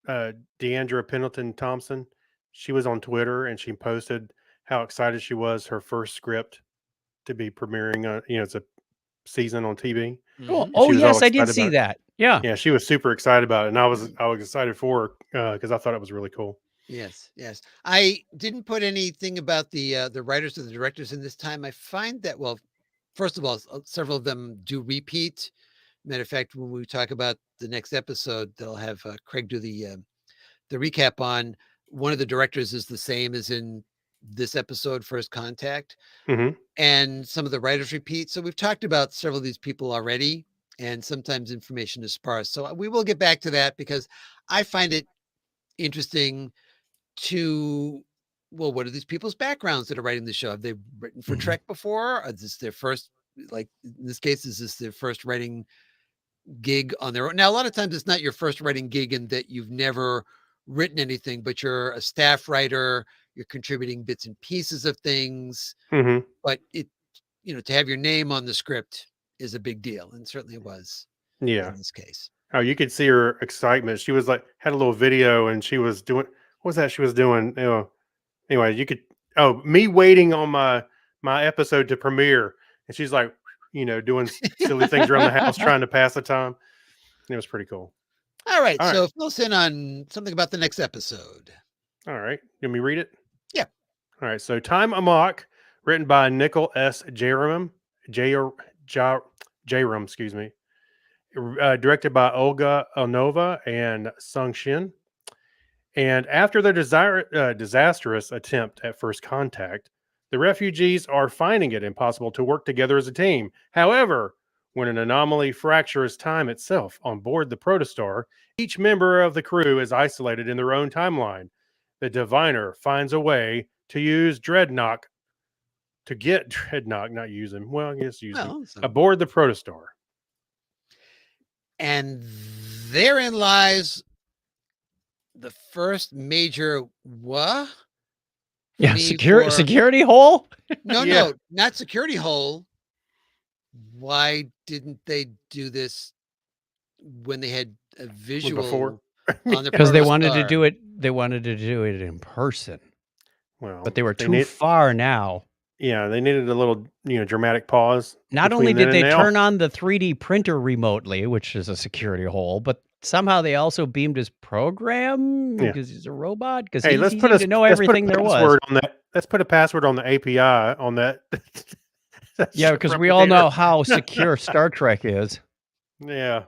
Deandra Pendleton Thompson, she was on Twitter and she posted how excited she was her first script to be premiering. It's a season on TV. Oh, Mhm. oh She was all yes, I did excited see about it. that. Yeah. Yeah, she was super excited about it, and I was excited for her because I thought it was really cool. Yes, yes. I didn't put anything about the writers or the directors in this time. I find that, well, first of all, several of them do repeat. Matter of fact, when we talk about the next episode, they'll have Craig do the recap on. One of the directors is the same as in this episode, First Contact, Hmm. and some of the writers repeat. So we've talked about several of these people already, and sometimes information is sparse. So we will get back to that because I find it interesting to, well, what are these people's backgrounds that are writing the show? Have they written for Mhm. Trek before? Is this their first, like in this case, is this their first writing gig on their own? Now, a lot of times it's not your first writing gig in that you've never written anything, but you're a staff writer, you're contributing bits and pieces of things, Hmm. but to have your name on the script is a big deal. And certainly it was Yeah. in this case. Oh, you could see her excitement. She was like had a little video, and she was doing what was that she was doing? Anyway, you could me waiting on my episode to premiere, and she's like, doing silly things around the house trying to pass the time. It was pretty cool. All right. All right. So fill us in on something about the next episode. All right. Let me read it. Yeah. All right. So Time Amok, written by Nickel S. Jaram, Jaram, excuse me. Directed by Olga Elnova and Sung Shin. And after their disastrous attempt at first contact, the refugees are finding it impossible to work together as a team. However, when an anomaly fractures time itself on board the Protostar, each member of the crew is isolated in their own timeline. The diviner finds a way to use Dreadnought to get Dreadnought, not use him. Well, I guess use him Well, so- aboard the Protostar. And therein lies the first major what? Yeah, Me security for- security hole? No, Yeah. no, not security hole. Why didn't they do this when they had a visual before? on the Because they wanted to Protostar? do it in person. Well, But they were too far now. Yeah, they needed a little, dramatic pause. Not only between did then they and now. turn on the 3D printer remotely, which is a security hole, but somehow they also beamed his program Yeah. because he's a robot. Because Hey, he let's seemed put to know let's put a everything there was. password on that. Let's put a password on the API on that. Yeah, because we all know how secure Star Trek is. Yeah.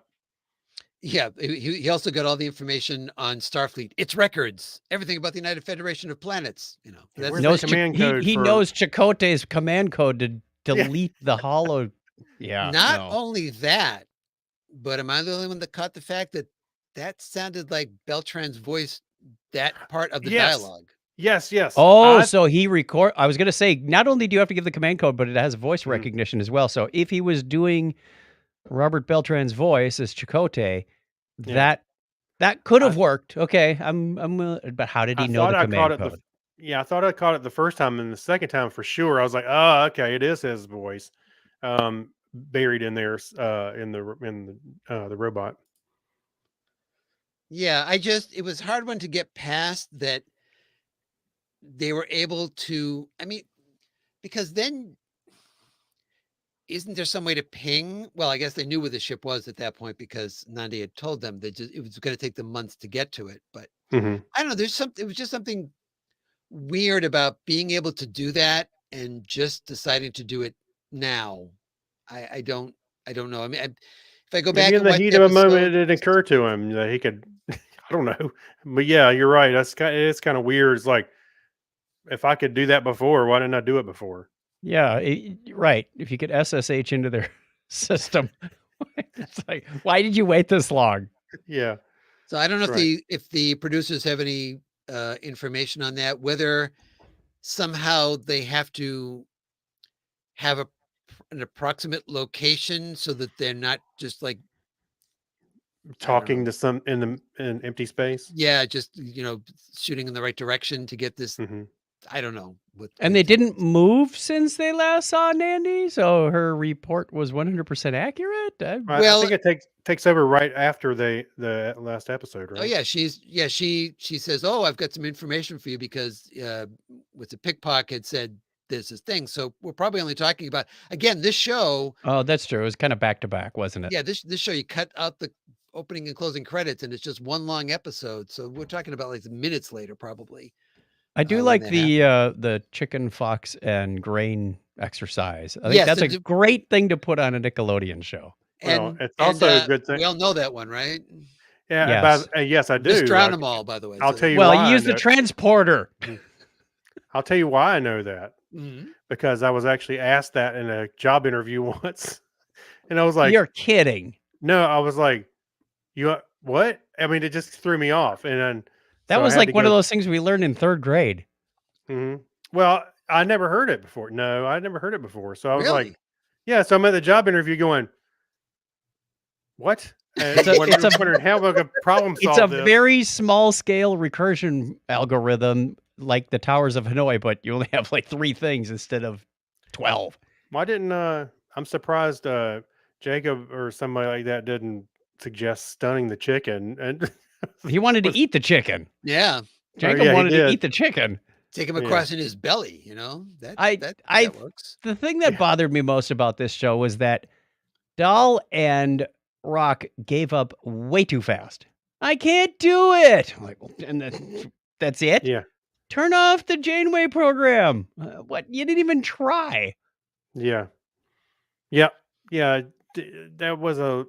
Yeah, he also got all the information on Starfleet, its records, everything about the United Federation of Planets. That's where's Knows the command he code for- knows Chakotay's command code to delete the hollow. Yeah. not no. only that, but am I the only one that caught the fact that sounded like Beltran's voice, that part of the Yes. dialogue? Yes. Oh, so he record. I was going to say, not only do you have to give the command code, but it has voice recognition as well. So if he was doing Robert Beltran's voice as Chakotay, Yeah. that could have worked. Okay, but how did he know the command code? I thought I caught it the first time, and the second time for sure, I was like, "Oh, okay, it is his voice, buried in there, in the robot." Yeah, it was a hard one to get past that they were able to, because then isn't there some way to ping? Well, I guess they knew where the ship was at that point because Nandi had told them that it was going to take them months to get to it. But Mhm. I don't know. It was just something weird about being able to do that and just deciding to do it now. I don't know. I mean, if I go back Maybe in and the watch heat the of a moment, episode, it didn't occur to him that he could. I don't know, but yeah, you're right. It's kind of weird. It's like if I could do that before, why didn't I do it before? Yeah, right. If you could SSH into their system, it's like, why did you wait this long? Yeah, so I don't know that's right. if the producers have any information on that, whether somehow they have to have an approximate location so that they're not just like Talking to some in empty space. yeah, just shooting in the right direction to get this. Hmm. I don't know what. And they didn't move since they last saw Nandi, so her report was 100% accurate. I Well, think it takes over right after the last episode, right? oh yeah, she says, "Oh, I've got some information for you because with the pickpocket said there's this thing." So we're probably only talking about again this show. Oh, that's true. It was kind of back to back, wasn't it? Yeah, this show you cut out the opening and closing credits, and it's just one long episode. So we're talking about like minutes later, probably. I do when like that happened. the chicken, fox, and grain exercise. I think Yes, that's a and great thing to put on a Nickelodeon show. Well, it's also a good thing. we all know that one, right? Yeah, Yes. yes, I do. Just drown them all, by the way. I'll tell you Well, why. you use the transporter. I'll tell you why I know that. Mhm. Because I was actually asked that in a job interview once, and I was like, You're kidding. "No," I was like, "You what?" I mean, it just threw me off, and then That so I was had like to one of go. those things we learned in 3rd grade. Mhm. Well, I never heard it before. No, I never heard it before. So I was like, Really? "Yeah." So I'm at the job interview going, "What?" And It's a wondering how I could problem it's a solve this. very small scale recursion algorithm like the Towers of Hanoi, but you only have like 3 things instead of 12. Why didn't I'm surprised Jacob or somebody like that didn't suggest stunning the chicken and He wanted to was- eat the chicken. Yeah. Jacob yeah, he wanted to did. eat the chicken. Take him Yeah. across in his belly, that I works. The thing that Yeah. bothered me most about this show was that Dahl and Rock gave up way too fast. I can't do it. I'm like, and that's it? Yeah. Turn off the Janeway program. What? You didn't even try. Yeah. Yeah. Yeah. That was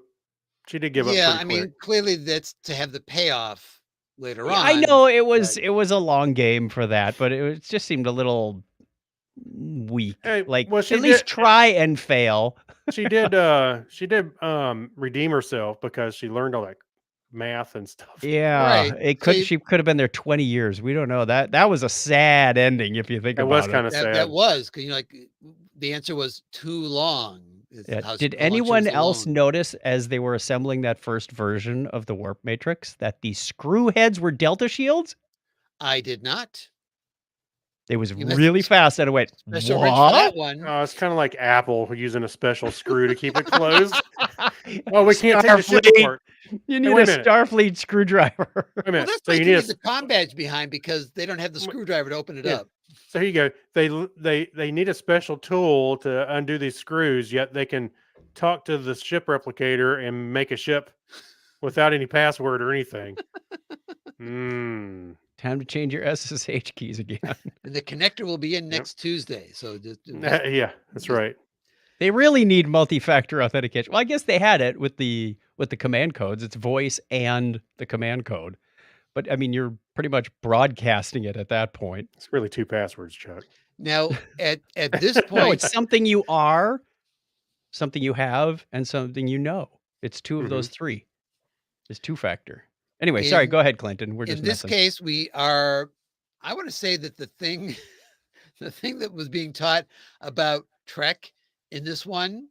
she did give up Yeah, pretty I quick. mean, clearly that's to have the payoff later on. I know it was but- it was a long game for that, but it just seemed a little weak. Hey, Like well, she at least did- try and fail. she did redeem herself because she learned all that math and stuff. Yeah, Right. it So could. you- She could have been there 20 years. We don't know. That was a sad ending if you think It about was it. kind of that sad. was because like the answer was too long. is Yeah. how Did long she anyone was else alone. notice as they were assembling that first version of the warp matrix that the screw heads were delta shields? I did not. It was You missed really fast, and I went, Special Rich for that "What?" one. It's kind of like Apple using a special screw to keep it closed. Well, we can't take the ship Starfleet. apart. You need wait a a minute. Starfleet screwdriver. Wait a Well, minute. that's So why you you need need the comm badge behind because they don't have the screwdriver to open it Yeah. up. So here you go. They need a special tool to undo these screws, yet they can talk to the ship replicator and make a ship without any password or anything. Time to change your SSH keys again. And the connector will be in next Tuesday. So just Yeah, that's right. They really need multi-factor authentication. Well, I guess they had it with the command codes. It's voice and the command code. But I mean, you're pretty much broadcasting it at that point. It's really 2 passwords, Chuck. now at this No, point, it's something you are, something you have, and something you know. It's 2 of those 3. It's 2-factor. Anyway, sorry, go ahead, Clinton. We're just in this messing. case, I want to say that the thing that was being taught about Trek in this one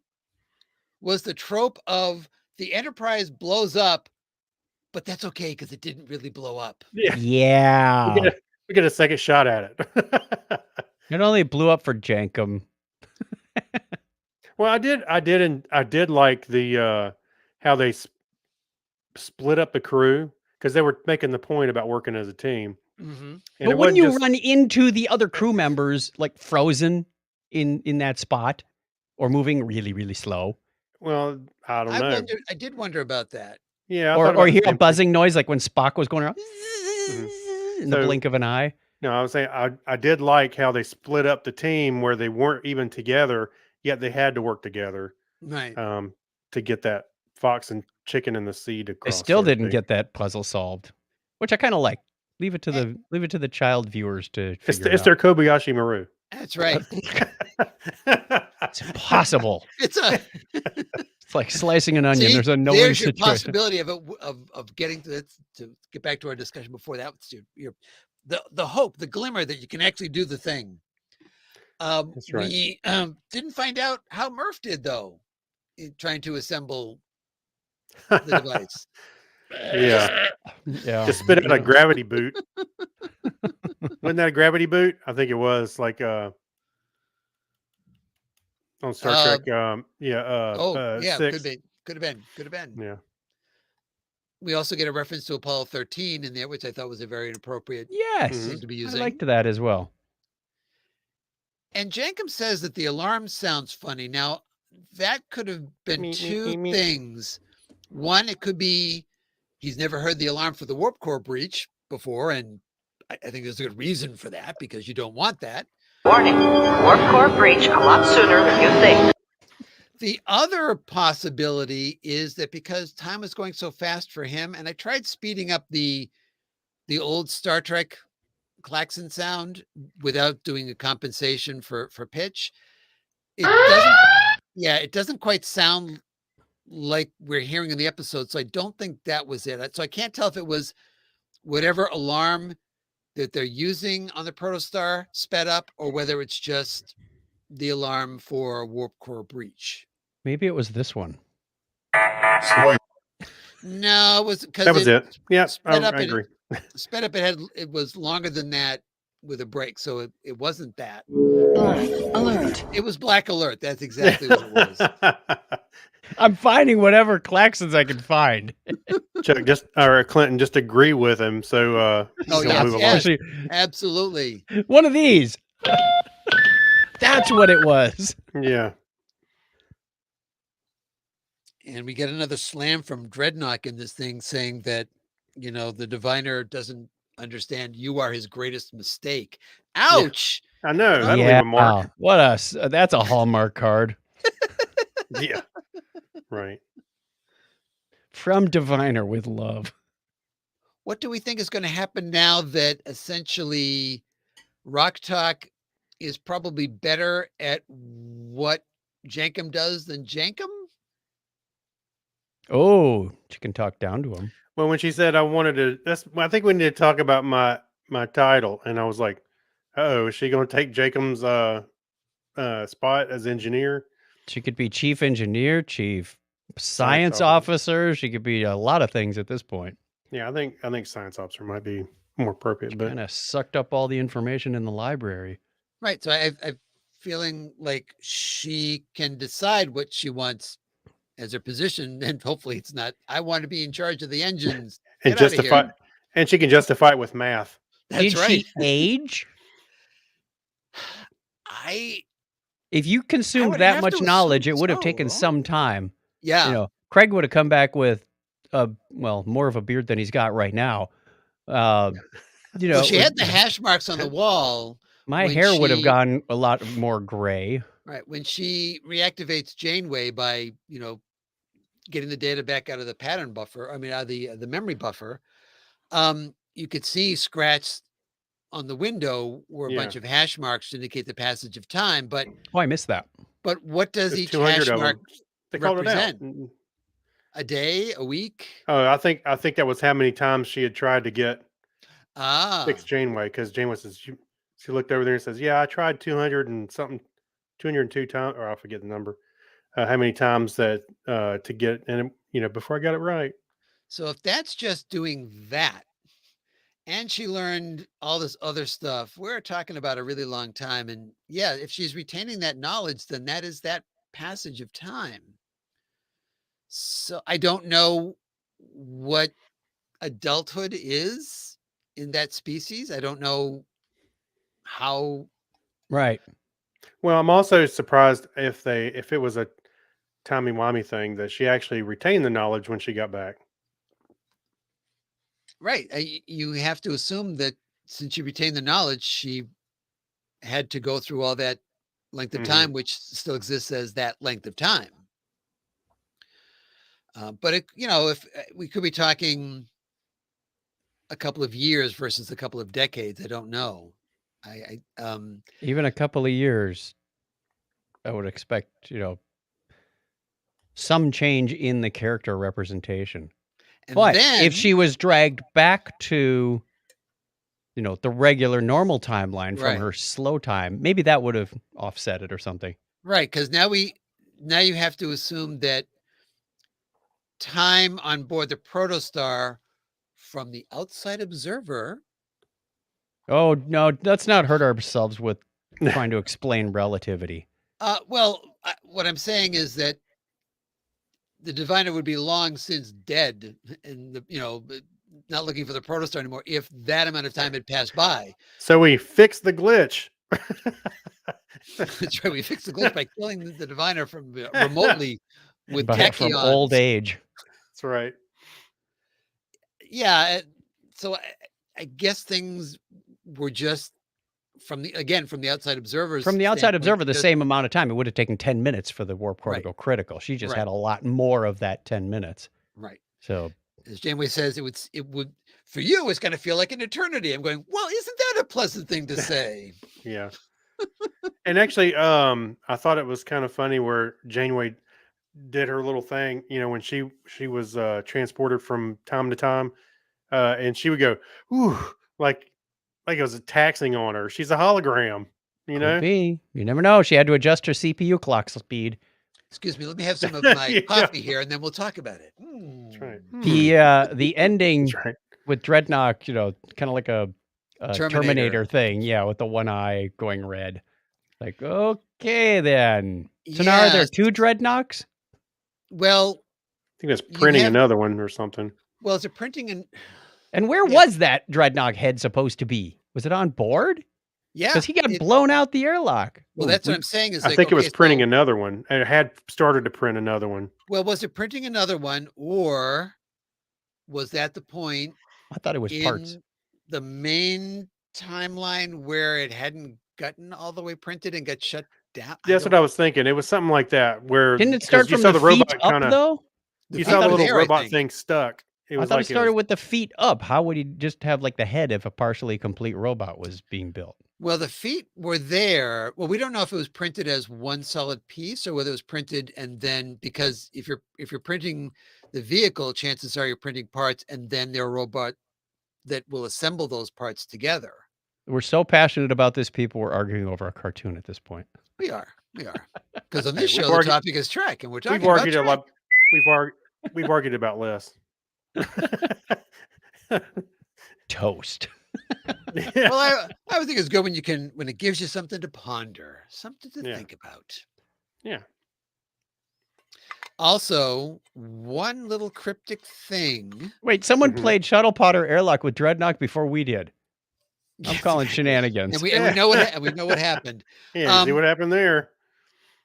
was the trope of the Enterprise blows up, but that's okay because it didn't really blow up. Yeah. We get a second shot at it. It only blew up for Jankum. Well, I did like the how they split up the crew because they were making the point about working as a team. Mm-hmm. And But it wouldn't you wasn't just- run into the other crew members like frozen in that spot? or moving really, really slow, Well, I don't know. I did wonder about that. Yeah, I or thought about the hear a same thing. buzzing noise like when Spock was going around in the So- blink of an eye. No, I was saying I did like how they split up the team where they weren't even together, yet they had to work together Right. to get that fox and chicken in the sea to They cross. still so to didn't speak. get that puzzle solved, which I kind of like. Leave it to the child viewers to figure it It's out. their Kobayashi Maru. That's right. It's impossible. It's a It's like slicing an onion. See, There's a no-win there's your situation. possibility of getting to get back to our discussion before that. Your the hope, the glimmer that you can actually do the thing. That's right. We didn't find out how Murph did though, in trying to assemble the device. Yeah, Yeah. just spit out a gravity boot. Wasn't that a gravity boot? I think it was like on Star Trek. Yeah, 6. could have been. Yeah. We also get a reference to Apollo 13 in there, which I thought was a very inappropriate Yes, thing to be I using. liked that as well. And Jankum says that the alarm sounds funny. Now, that could have been Me, two me. things. One, it could be he's never heard the alarm for the warp core breach before, and I think there's a good reason for that because you don't want that. Warning, warp core breach a lot sooner than you think. The other possibility is that because time is going so fast for him, and I tried speeding up the old Star Trek klaxon sound without doing a compensation for pitch. It doesn't quite sound like we're hearing in the episode. So I don't think that was it. So I can't tell if it was whatever alarm that they're using on the protostar sped up or whether it's just the alarm for warp core breach. Maybe it was this one. Spoiler. No, it was because That was it. Yeah, I sped up. agree. Sped up. It was longer than that with a break, so it wasn't that. Black alert. It was black alert. That's exactly what it was. I'm finding whatever klaxons I can find. Chuck or Clinton just agree with him. So Oh, he'll yes, move along. yes. Actually, Absolutely. one of these. That's what it was. Yeah. And we get another slam from Dreadnought in this thing saying that, the diviner doesn't understand you are his greatest mistake. Ouch. I know. That'll leave Yeah. a mark. That's a Hallmark card Yeah. Right. from Diviner with love. What do we think is going to happen now that essentially Rock Talk is probably better at what Jankum does than Jankum? Oh, she can talk down to him. Well, when she said I wanted to, I think we need to talk about my title, and I was like, "Oh, is she going to take Jacob's spot as engineer?" She could be chief engineer, chief science officer. officer. She could be a lot of things at this point. Yeah, I think science officer might be more appropriate, but Kind of sucked up all the information in the library. Right. So I'm feeling like she can decide what she wants as her position, and hopefully it's not, I want to be in charge of the engines. and Get outta justify, here. and she can justify it with math. That's Did right. she age? If you I consumed would that have much to knowledge, it assume would have so, taken right? some time. Yeah. Kreg would have come back with more of a beard than he's got right now. Well, she it had the hash marks on the wall. my when hair would have she- gone a lot more gray. Right. When she reactivates Janeway by, getting the data back out of the pattern buffer, out of the memory buffer, you could see scratched on the window were a bunch of hash marks to indicate the passage of time. But Oh, I missed that. what does There's each 200 hash of mark them. They called it out. represent? A day, a week? Oh, I think that was how many times she had tried to get fix Janeway, because Janeway says she looked over there and says, "Yeah, I tried 200 and something, 202 times, or I forget the number, how many times that to get, and before I got it right." So if that's just doing that, and she learned all this other stuff, we're talking about a really long time. And yeah, if she's retaining that knowledge, then that is that passage of time. So I don't know what adulthood is in that species. I don't know how Right. Well, I'm also surprised if it was a timey-wimey thing that she actually retained the knowledge when she got back. Right. You have to assume that since she retained the knowledge, she had to go through all that length of Mhm. time, which still exists as that length of time. But if we could be talking a couple of years versus a couple of decades, I don't know. Even a couple of years, I would expect, some change in the character representation. And But then if she was dragged back to, the regular normal timeline from Right. her slow time, maybe that would have offset it or something. Right, because now you have to assume that time on board the protostar from the outside observer. Oh, no, let's not hurt ourselves with trying to explain relativity. What I'm saying is that the diviner would be long since dead and not looking for the protostar anymore if that amount of time had passed by. So we fixed the glitch. That's right. We fixed the glitch by killing the diviner from remotely with From tachyons. old age. That's right. Yeah. So I guess things were just from the outside observers. From the outside standpoint, observer, the just- same amount of time. It would have taken 10 minutes for the warp core Right. to go critical. She just Right. had a lot more of that 10 minutes. Right. So As Janeway says, it would for you, it's going to feel like an eternity. I'm going, well, isn't that a pleasant thing to say? Yeah. And actually, I thought it was kind of funny where Janeway did her little thing, when she was transported from time to time, and she would go, "Ooh," like it was taxing on her. She's a hologram, could be. You never know. She had to adjust her CPU clock speed. Excuse me, let me have some of my Yeah. coffee here, and then we'll talk about it. That's right. The ending That's right. with Dreadnought, kind of like a Terminator thing. Yeah, with the one eye going red. Like, okay, then. So now are there Yes. 2 Dreadnoughts? Well, I think that's printing have- another one or something. well, it's a printing And where was that Dreadnought head supposed to be? Was it on board? yeah. Because he got blown out the airlock. Well, that's what I'm saying. Is I like, think it was okay, printing so- another one. It had started to print another one. Well, was it printing another one, or was that the point I thought it was in parts. the main timeline where it hadn't gotten all the way printed and got shut down? That's what I was thinking. It was something like that. Where Didn't it start 'cause you from saw the feet robot up, kinda- though? You feet saw the were little there, I robot think. thing stuck. It I was thought like it started with the feet up. How would he just have like the head if a partially complete robot was being built? Well, the feet were there. Well, we don't know if it was printed as one solid piece or whether it was printed and then, because if you're printing the vehicle, chances are you're printing parts and then their robot that will assemble those parts together. We're so passionate about this, people were arguing over a cartoon at this point. We are. Because on this We've show, the argued- topic is Trek, and we're talking We've argued about a lot. We've argued about less. Toast. Yeah. Well, I would think it's good when it gives you something to ponder, something to Yeah. think about. Yeah. Also, one little cryptic thing. Wait, someone Mhm. played Shuttle Potter Airlock with Dreadnought before we did. I'm calling shenanigans. And we know what happened. Yeah. See what happened there?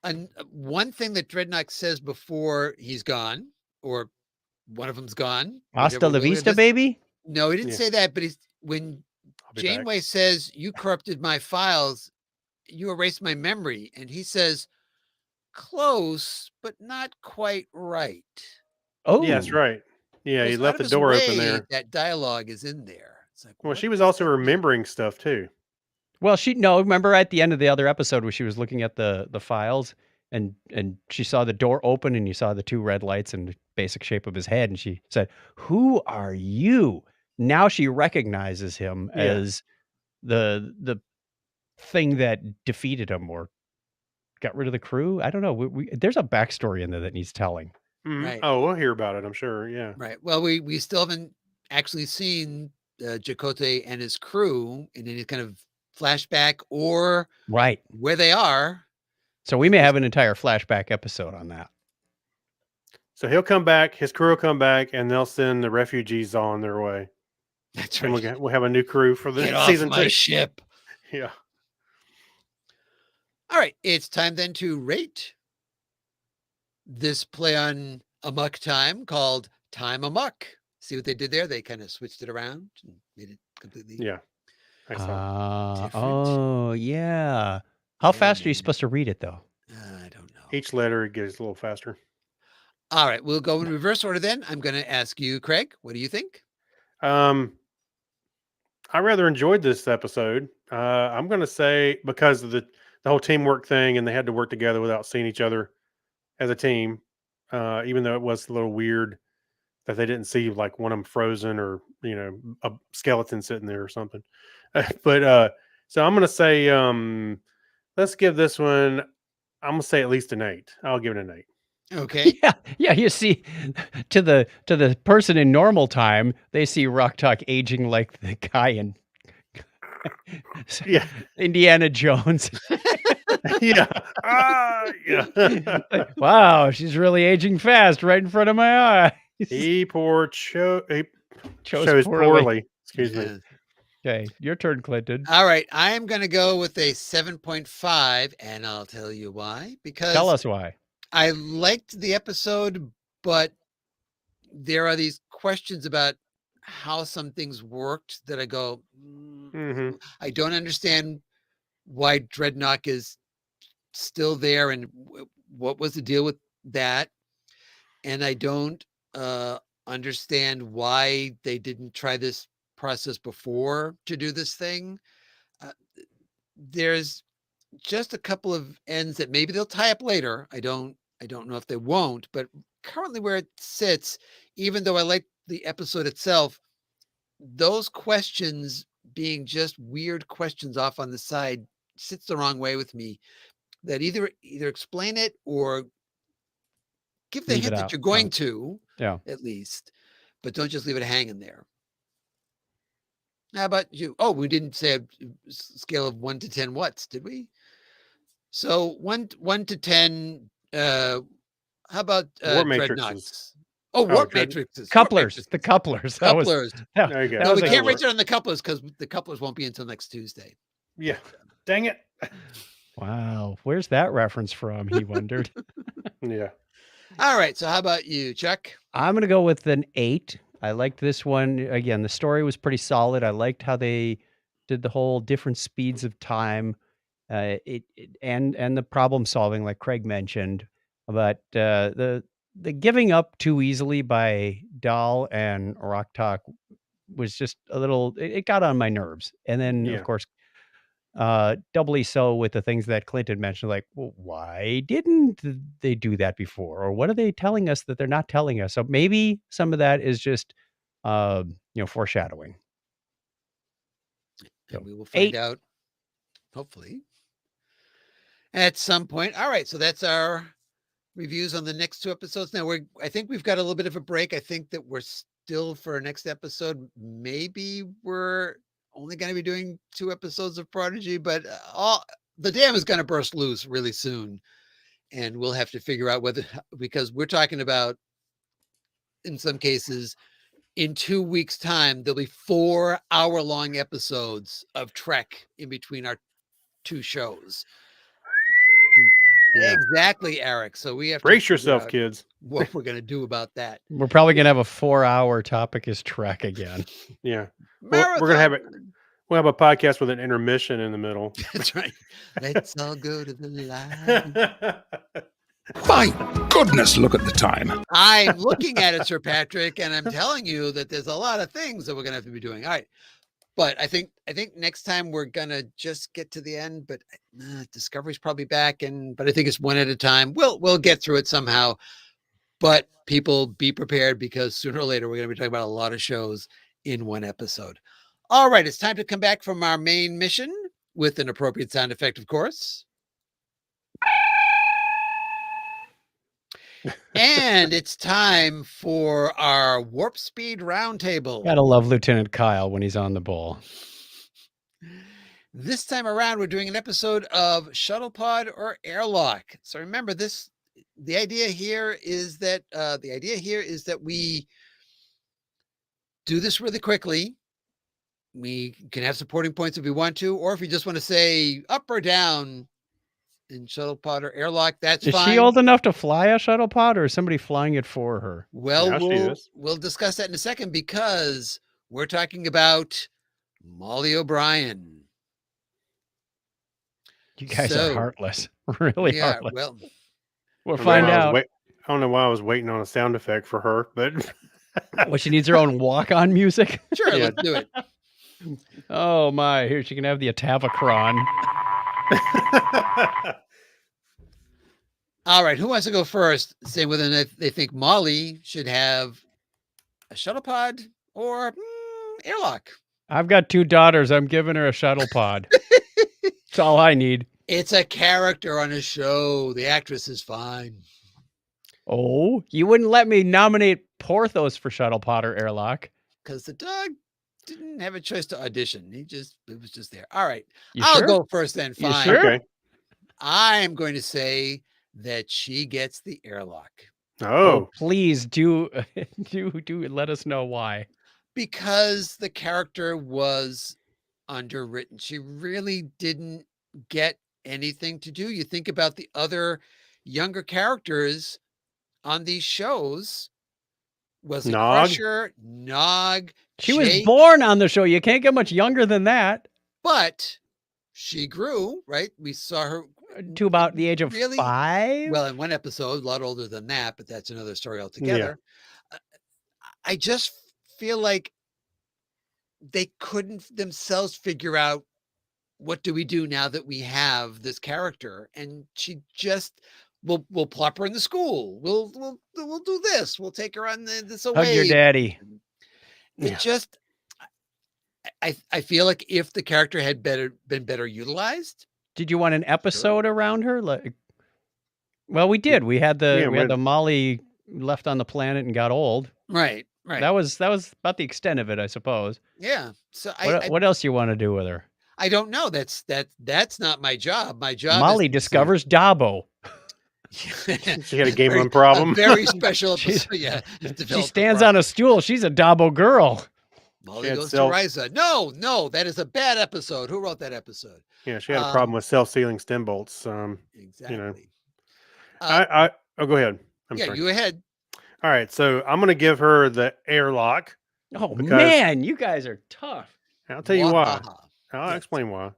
And one thing that Dreadnought says before he's gone, or one of them's gone. Hasta whichever la way it vista, is. baby? No, he didn't Yeah. say that, but when I'll be back. Janeway says, "You corrupted my files, you erased my memory," and he says, "Close, but not quite right." Oh, Yeah, that's right. Yeah, he Goes left out the of his door open way, there. That dialogue is in there. It's like, Well, what she was does also that mean? remembering stuff too. Well, remember at the end of the other episode where she was looking at the files and she saw the door open and you saw the 2 red lights and the basic shape of his head and she said, "Who are you?" Now she recognizes him Yeah. as the thing that defeated him or got rid of the crew. I don't know. There's a backstory in there that needs telling. Mhm. Right. Oh, we'll hear about it. I'm sure. Yeah. Right. Well, we still haven't actually seen Chakotay and his crew in any kind of flashback or Right. where they are. So we may have an entire flashback episode on that. So he'll come back. His crew will come back, and they'll send the refugees on their way. That's And right. we'll have a new crew for the Get off season my 2. ship. Yeah. All right, it's time then to rate this play on Amok Time called Time Amok. See what they did there? They kind of switched it around and made it completely Yeah. I saw. different. Oh, yeah. How fast are you And- supposed to read it, though? I don't know. Each letter gets a little faster. All right, we'll go in reverse order then. I'm going to ask you, Kreg, what do you think? I rather enjoyed this episode. I'm going to say because of the whole teamwork thing, and they had to work together without seeing each other as a team. Even though it was a little weird that they didn't see like one of them frozen or a skeleton sitting there or something. But so I'm going to say let's give this one. I'm going to say at least an 8. I'll give it an 8. Okay. Yeah. You see, to the person in normal time, they see Rock Talk aging like the guy in Yeah. Indiana Jones. Yeah. Yeah. Like, wow, she's really aging fast right in front of my eyes. He Chose chose poorly. poorly. Excuse me. Yeah. Okay, your turn, Clinton. All right, I am going to go with a 7.5, and I'll tell you why. Because Tell us why. I liked the episode, but there are these questions about how some things worked that I go, Mhm. I don't understand why Dreadnought is still there and what was the deal with that. And I don't understand why they didn't try this process before to do this thing. There's just a couple of ends that maybe they'll tie up later. I don't know if they won't, but currently where it sits, even though I like the episode itself, those questions being just weird questions off on the side sits the wrong way with me. That either explain it or give the Leave it hint that out. you're going to, Yeah. at least, but don't just leave it hanging there. How about you? Oh, we didn't say a scale of 1 to 10 what's, did we? So 1 to 10. How about War matrices. Dreadnoughts? Oh, warp matrices. Couplers. Warp The matrices. couplers. Couplers. Yeah, There you go. that No, was we a- can't rate it on the couplers because the couplers won't be until next Tuesday. Yeah. Dang it. Wow. Where's that reference from? He wondered. Yeah. All right. So how about you, Chuck? I'm going to go with an 8. I liked this one. Again, the story was pretty solid. I liked how they did the whole different speeds of time, and the problem solving, like Craig mentioned. But the giving up too easily by Dahl and Rock Talk was just a little. It got on my nerves. And then, Yeah. of course, doubly so with the things that Clinton mentioned, like, well, why didn't they do that before? Or what are they telling us that they're not telling us? So maybe some of that is just, foreshadowing. So, And we will find 8. out, hopefully, at some point. All right. So that's our reviews on the next 2 episodes. Now I think we've got a little bit of a break. I think that we're still for our next episode. Maybe we're only going to be doing 2 episodes of Prodigy, but the dam is going to burst loose really soon. And we'll have to figure out because we're talking about, in some cases, in 2 weeks' time, there'll be 4-hour-long episodes of Trek in between our 2 shows. Yeah. Exactly, Eric. So we have to Brace figure yourself, out kids. what we're going to do about that. We're probably going to have a 4-hour topic is Trek again. Yeah. We're gonna have it. We'll have a podcast with an intermission in the middle. That's right. Let's all go to the light. My goodness, look at the time. I'm looking at it, Sir Patrick, and I'm telling you that there's a lot of things that we're going to have to be doing. All right. But I think next time we're going to just get to the end, but Discovery's probably back. But I think it's one at a time. We'll get through it somehow, but people be prepared because sooner or later, we're going to be talking about a lot of shows in one episode. All right. It's time to come back from our main mission with an appropriate sound effect, of course. And it's time for our Warp Speed Roundtable. Gotta love Lieutenant Kyle when he's on the ball. This time around, we're doing an episode of Shuttle Pod or Airlock. So remember this. The idea here is that we do this really quickly. We can have supporting points if we want to, or if you just want to say up or down, in shuttle pod or airlock. That's Is fine. she old enough to fly a shuttle pod, or is somebody flying it for her? Well, Yeah, she is. we'll discuss that in a second because we're talking about Molly O'Brien. You guys So, are heartless. Really Yeah, heartless. well, We'll I don't know find why I was out. I don't know why I was waiting on a sound effect for her, but Well, she needs her own walk-on music. sure, Yeah. let's do it. Oh my! Here she can have the Atavachron. All right, who wants to go first? Say whether they think Molly should have a shuttle pod or airlock. I've got 2 daughters. I'm giving her a shuttle pod. That's all I need. It's a character on a show. The actress is fine. Oh, you wouldn't let me nominate Porthos for shuttle pod or airlock. Because the dog didn't have a choice to audition. It was just there. All right. You I'll sure? go first then. You Fine. sure? Okay. I am going to say that she gets the airlock Oh, Please do let us know why. because the character was underwritten. She really didn't get anything to do. You think about the other younger characters on these shows. Was it Nog? Crusher, Nog? She was Jake? born on the show. You can't get much younger than that. But she grew, right? We saw her To about the age of Really? 5. well in one episode, a lot older than that, but that's another story altogether. I just feel like they couldn't themselves figure out what do we do now that we have this character, and she just we'll plop her in the school. We'll do this. We'll take her on this away. Hug your daddy. It Yeah. just I feel like if the character had been better utilized, Did you want an episode around her? Like, well, we did. We had the Yeah, we had the Molly left on the planet and got old. right. That was about the extent of it, I suppose. Yeah. So What else you want to do with her? I don't know. That's not my job. My job Molly is discovers Dabo. she had a game run a problem. very special She's- episode. Yeah. She stands on a stool. She's a Dabo girl. Molly She had goes self- to Riza. No, that is a bad episode. Who wrote that episode? Yeah, she had a problem with self-sealing stem bolts. Exactly. I go ahead. I'm Yeah, sorry. you ahead. All right, so I'm going to give her the airlock. Oh Because- man, you guys are tough. I'll tell you why. Wahaha. I'll Yes. explain why.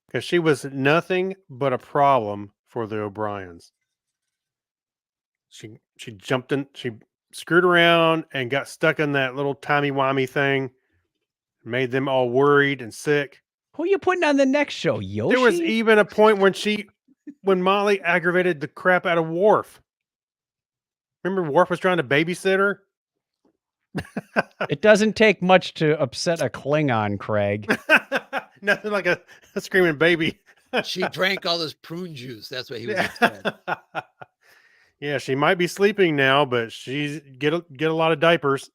Because she was nothing but a problem for the O'Briens. She jumped in, she screwed around and got stuck in that little timey-wimey thing, made them all worried and sick. Who are you putting on the next show? Yoshi? There was even a point when Molly aggravated the crap out of Worf. Remember Worf was trying to babysit her? It doesn't take much to upset a Klingon, Craig. Nothing like a screaming baby. She drank all this prune juice. That's what he was upset. Yeah, she might be sleeping now, but she's get a lot of diapers.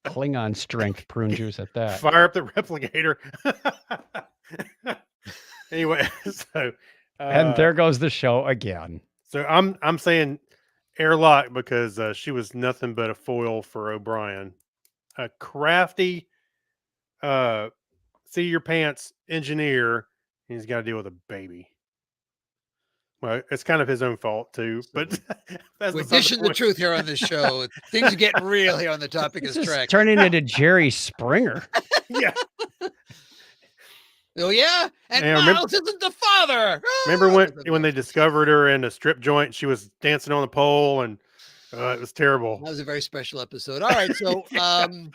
Klingon strength prune juice at that. Fire up the replicator. Anyway, so And there goes the show again. so I'm saying airlock because she was nothing but a foil for O'Brien, a crafty, see your pants engineer. He's got to deal with a baby. Well, it's kind of his own fault too, but that's We're beside dishing the point. truth here on this show. Things are getting real here on the topic This is is Trek. turning into Jerry Springer. Yeah. Oh yeah, and Yeah, Miles isn't the father. Remember Ah! when they discovered her in a strip joint? She was dancing on the pole, and it was terrible. That was a very special episode. All right, so I'm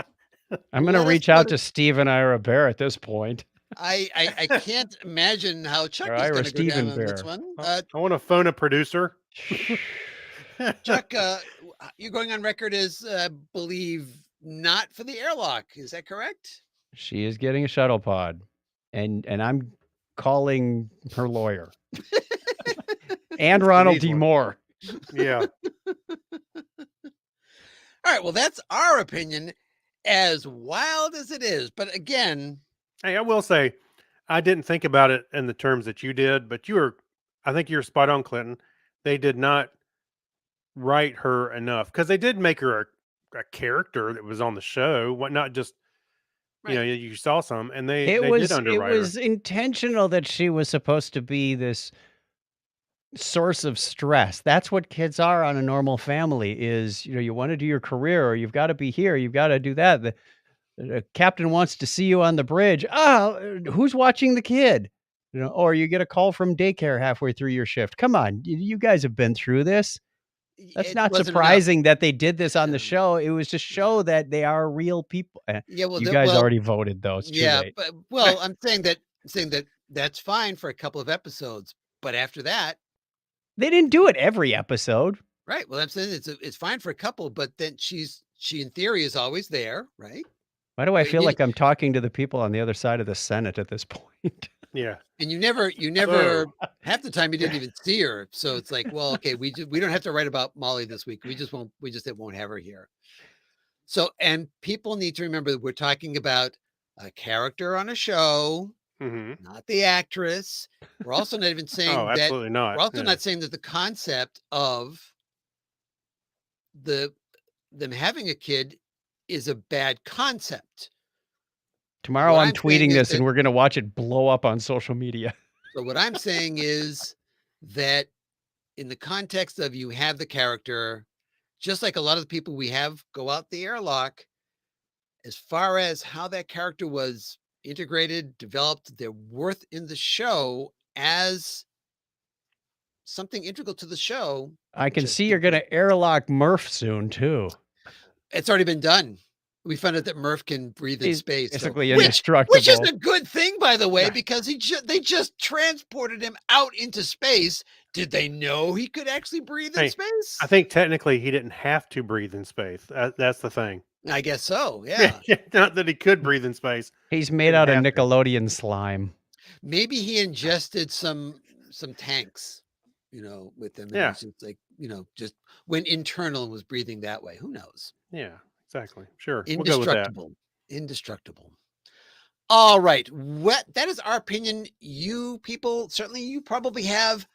going to Let us reach know out to- to Steve and Ira Bear at this point. I can't imagine how Chuck Or is Ira going to go down Steven on this Bear. one. I want to phone a producer. Chuck, you're going on record as believe not for the airlock. Is that correct? She is getting a shuttle pod. And I'm calling her lawyer. And Ronald needs D. one. Moore. Yeah. All right, well, that's our opinion, as wild as it is. But again, Hey, I will say, I didn't think about it in the terms that you did, but I think you're spot on, Clinton. They did not write her enough because they did make her a character that was on the show, not just You know, you saw some, and they It did was underwrite her. intentional that she was supposed to be this source of stress. That's what kids are on a normal family is, you want to do your career or you've got to be here, you've got to do that. The captain wants to see you on the bridge. Who's watching the kid? Or you get a call from daycare halfway through your shift. Come on, you guys have been through this. That's It not wasn't enough. surprising that they did this on the show. It was to show that they are real people. Yeah, well, You guys already voted though. It's too late. but I'm saying that that's fine for a couple of episodes, but after that, They didn't do it every episode. right? Well, I'm saying it's fine for a couple, but then she in theory is always there, right? Why do I But feel you- like I'm talking to the people on the other side of the Senate at this point? Yeah. And you never half the time you didn't even see her, so it's like, well, okay, we don't have to write about Molly this week. We just won't have her here. So, and people need to remember that we're talking about a character on a show, Mm-hmm. not the actress. We're also not even saying Oh, that. absolutely not. We're also Yeah. not saying that the concept of them having a kid is a bad concept. Tomorrow What I'm I'm saying tweeting is this that- and we're going to watch it blow up on social media. So what I'm saying is that in the context of you have the character, just like a lot of the people we have go out the airlock, as far as how that character was integrated, developed, their worth in the show as something integral to the show. I can Just see you're going to airlock Murph soon too. It's already been done. We found out that Murph can breathe in He's space, basically which indestructible. is a good thing, by the way, because they just transported him out into space. Did they know he could actually breathe in Hey, space? I think technically he didn't have to breathe in space. That's the thing. I guess so. Yeah. Not that he could breathe in space. He's made Didn't out of have to. Nickelodeon slime. Maybe he ingested some tanks, with them. And Yeah. he's just like, just went internal and was breathing that way. Who knows? Yeah, exactly. Sure. We'll go with that. Indestructible. Indestructible. All right. That is our opinion. You people, certainly you probably have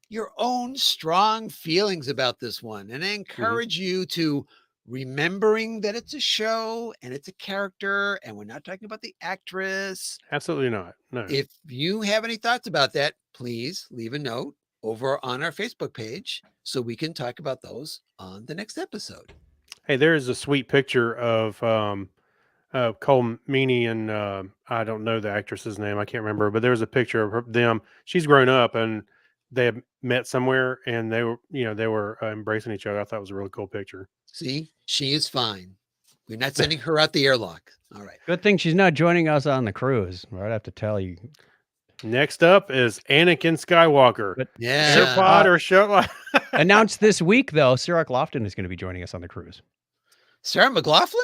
your own strong feelings about this one. And I encourage you to remembering that it's a show and it's a character and we're not talking about the actress. Absolutely not. No. If you have any thoughts about that, please leave a note over on our Facebook page so we can talk about those on the next episode. Hey, there is a sweet picture of Cole Meany and I don't know the actress's name. I can't remember, but there was a picture of them. She's grown up and they had met somewhere and they were embracing each other. I thought it was a really cool picture. See, she is fine. We're not sending her out the airlock. All right. Good thing she's not joining us on the cruise. I'd have to tell you. Next up is Anakin Skywalker. But Yeah. AirPod or show? announced this week, though, Sarah Lofton is going to be joining us on the cruise. Sarah McLaughlin?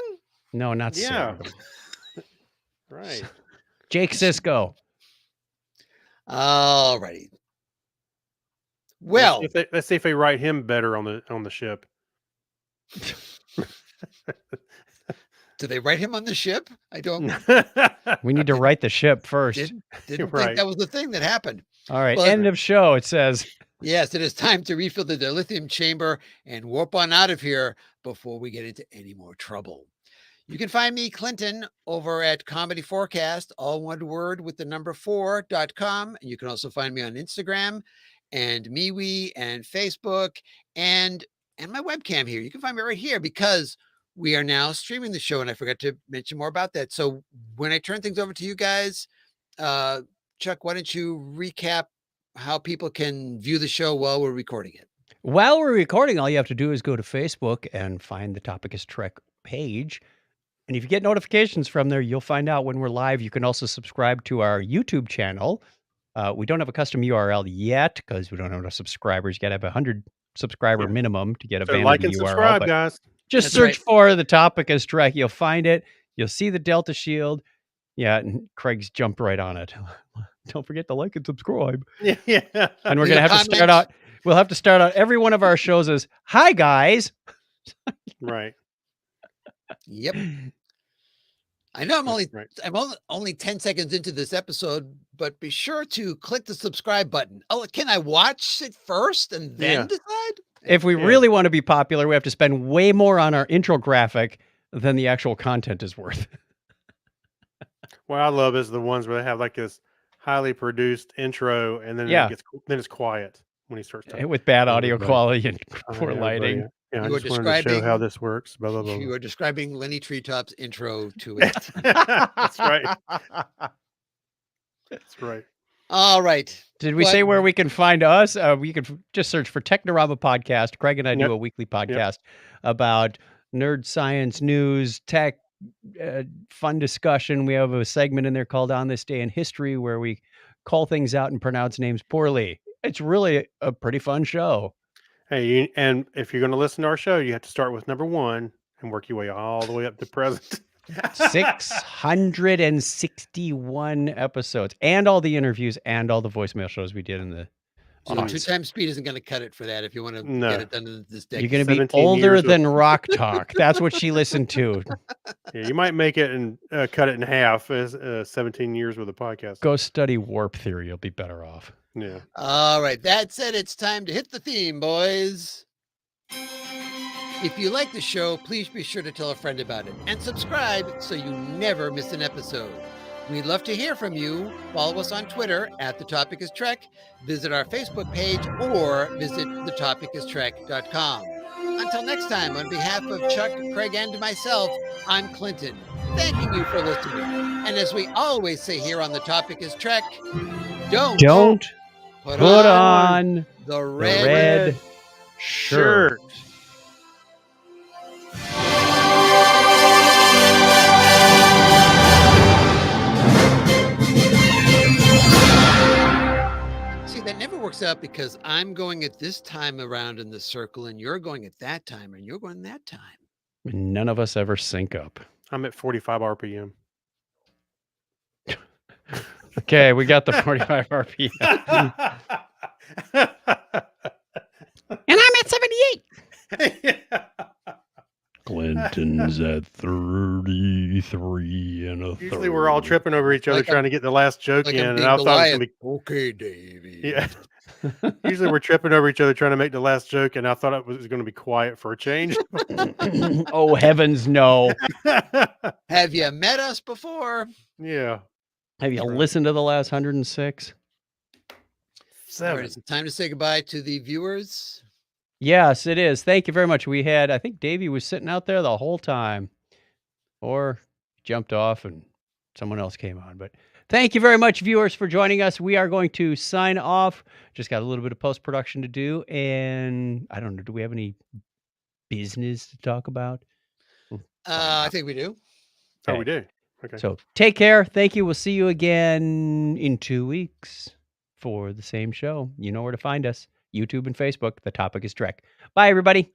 No, not Yeah. Sarah. Right. Jake Sisko. All righty. Well, let's see if they write him better on the ship. do they write him on the ship? I don't We need to write the ship first. didn't Right. think that was the thing that happened. All right. Well, End of show, it says. Yes, it is time to refill the dilithium chamber and warp on out of here before we get into any more trouble. You can find me, Clinton, over at Comedy Forecast, all one word with the number 4.com. And you can also find me on Instagram and MeWe and Facebook and my webcam here. You can find me right here because we are now streaming the show. And I forgot to mention more about that. So when I turn things over to you guys, Chuck, why don't you recap how people can view the show while we're recording it? While we're recording, all you have to do is go to Facebook and find the Topic is Trek page. And if you get notifications from there, you'll find out when we're live. You can also subscribe to our YouTube channel. We don't have a custom URL yet because we don't have enough subscribers. You got to have 100 subscriber minimum to get a So vanity like and URL. subscribe, but guys. just That's search right. for the Topic is Trek. You'll find it. You'll see the Delta Shield. Yeah, and Craig's jumped right on it. Don't forget to like and subscribe. Yeah. And we're Leave going a to have to start comment. out. We'll have to start out every one of our shows as, hi, guys. Right. Yep. I know Right. I'm only 10 seconds into this episode, but be sure to click the subscribe button. Oh, can I watch it first and then Yeah. decide? If we Yeah. really want to be popular, we have to spend way more on our intro graphic than the actual content is worth. What I love is the ones where they have like this highly produced intro, and then Yeah. it's quiet when he starts talking. With bad audio Everybody. quality and poor Everybody, lighting. Yeah, I You are just wanted to show how this works. Blah, blah, blah, You blah. are describing Lenny Treetop's intro to it. That's right. That's right. All right. Did we say where we can find us? We can just search for Technorama Podcast. Craig and I do Yep. a weekly podcast about nerd science news, tech, fun discussion. We have a segment in there called On This Day in History where we call things out and pronounce names poorly. It's really a pretty fun show. Hey, and if you're going to listen to our show, you have to start with number 1 and work your way all the way up to present. 661 episodes and all the interviews and all the voicemail shows we did in the So 2 times speed isn't going to cut it for that if you want to get it done in this decade. You're going to be 17 older years than Rock Talk. That's what she listened to. Yeah, you might make it and cut it in half as 17 years with a podcast. Go study warp theory. You'll be better off. Yeah. All right. That said, it's time to hit the theme, boys. If you like the show, please be sure to tell a friend about it and subscribe so you never miss an episode. We'd love to hear from you. Follow us on Twitter @TheTopicIsTrek. Visit our Facebook page or visit thetopicistrek.com. Until next time, on behalf of Chuck, Craig, and myself, I'm Clinton, thanking you for listening. And as we always say here on The Topic is Trek, don't put on the red shirt. That never works out because I'm going at this time around in the circle and you're going at that time and you're going that time. None of us ever sync up. I'm at 45 RPM. Okay, we got the 45 RPM. And I'm at 78. Clinton's at 33 and a Usually we're all tripping over each other trying to get the last joke in. And I thought it was going to be okay, Davey. Yeah. Usually we're tripping over each other trying to make the last joke, and I thought it was going to be quiet for a change. Oh, heavens, no. Have you met us before? Yeah. Have you listened to the last 106? All right, is it time to say goodbye to the viewers? Yes, it is. Thank you very much. We had, I think Davey was sitting out there the whole time, or jumped off and someone else came on. But thank you very much, viewers, for joining us. We are going to sign off. Just got a little bit of post-production to do. And I don't know, do we have any business to talk about? I think we do. Oh, we do. Okay. So take care. Thank you. We'll see you again in 2 weeks for the same show. You know where to find us. YouTube and Facebook. The Topic is Trek. Bye, everybody.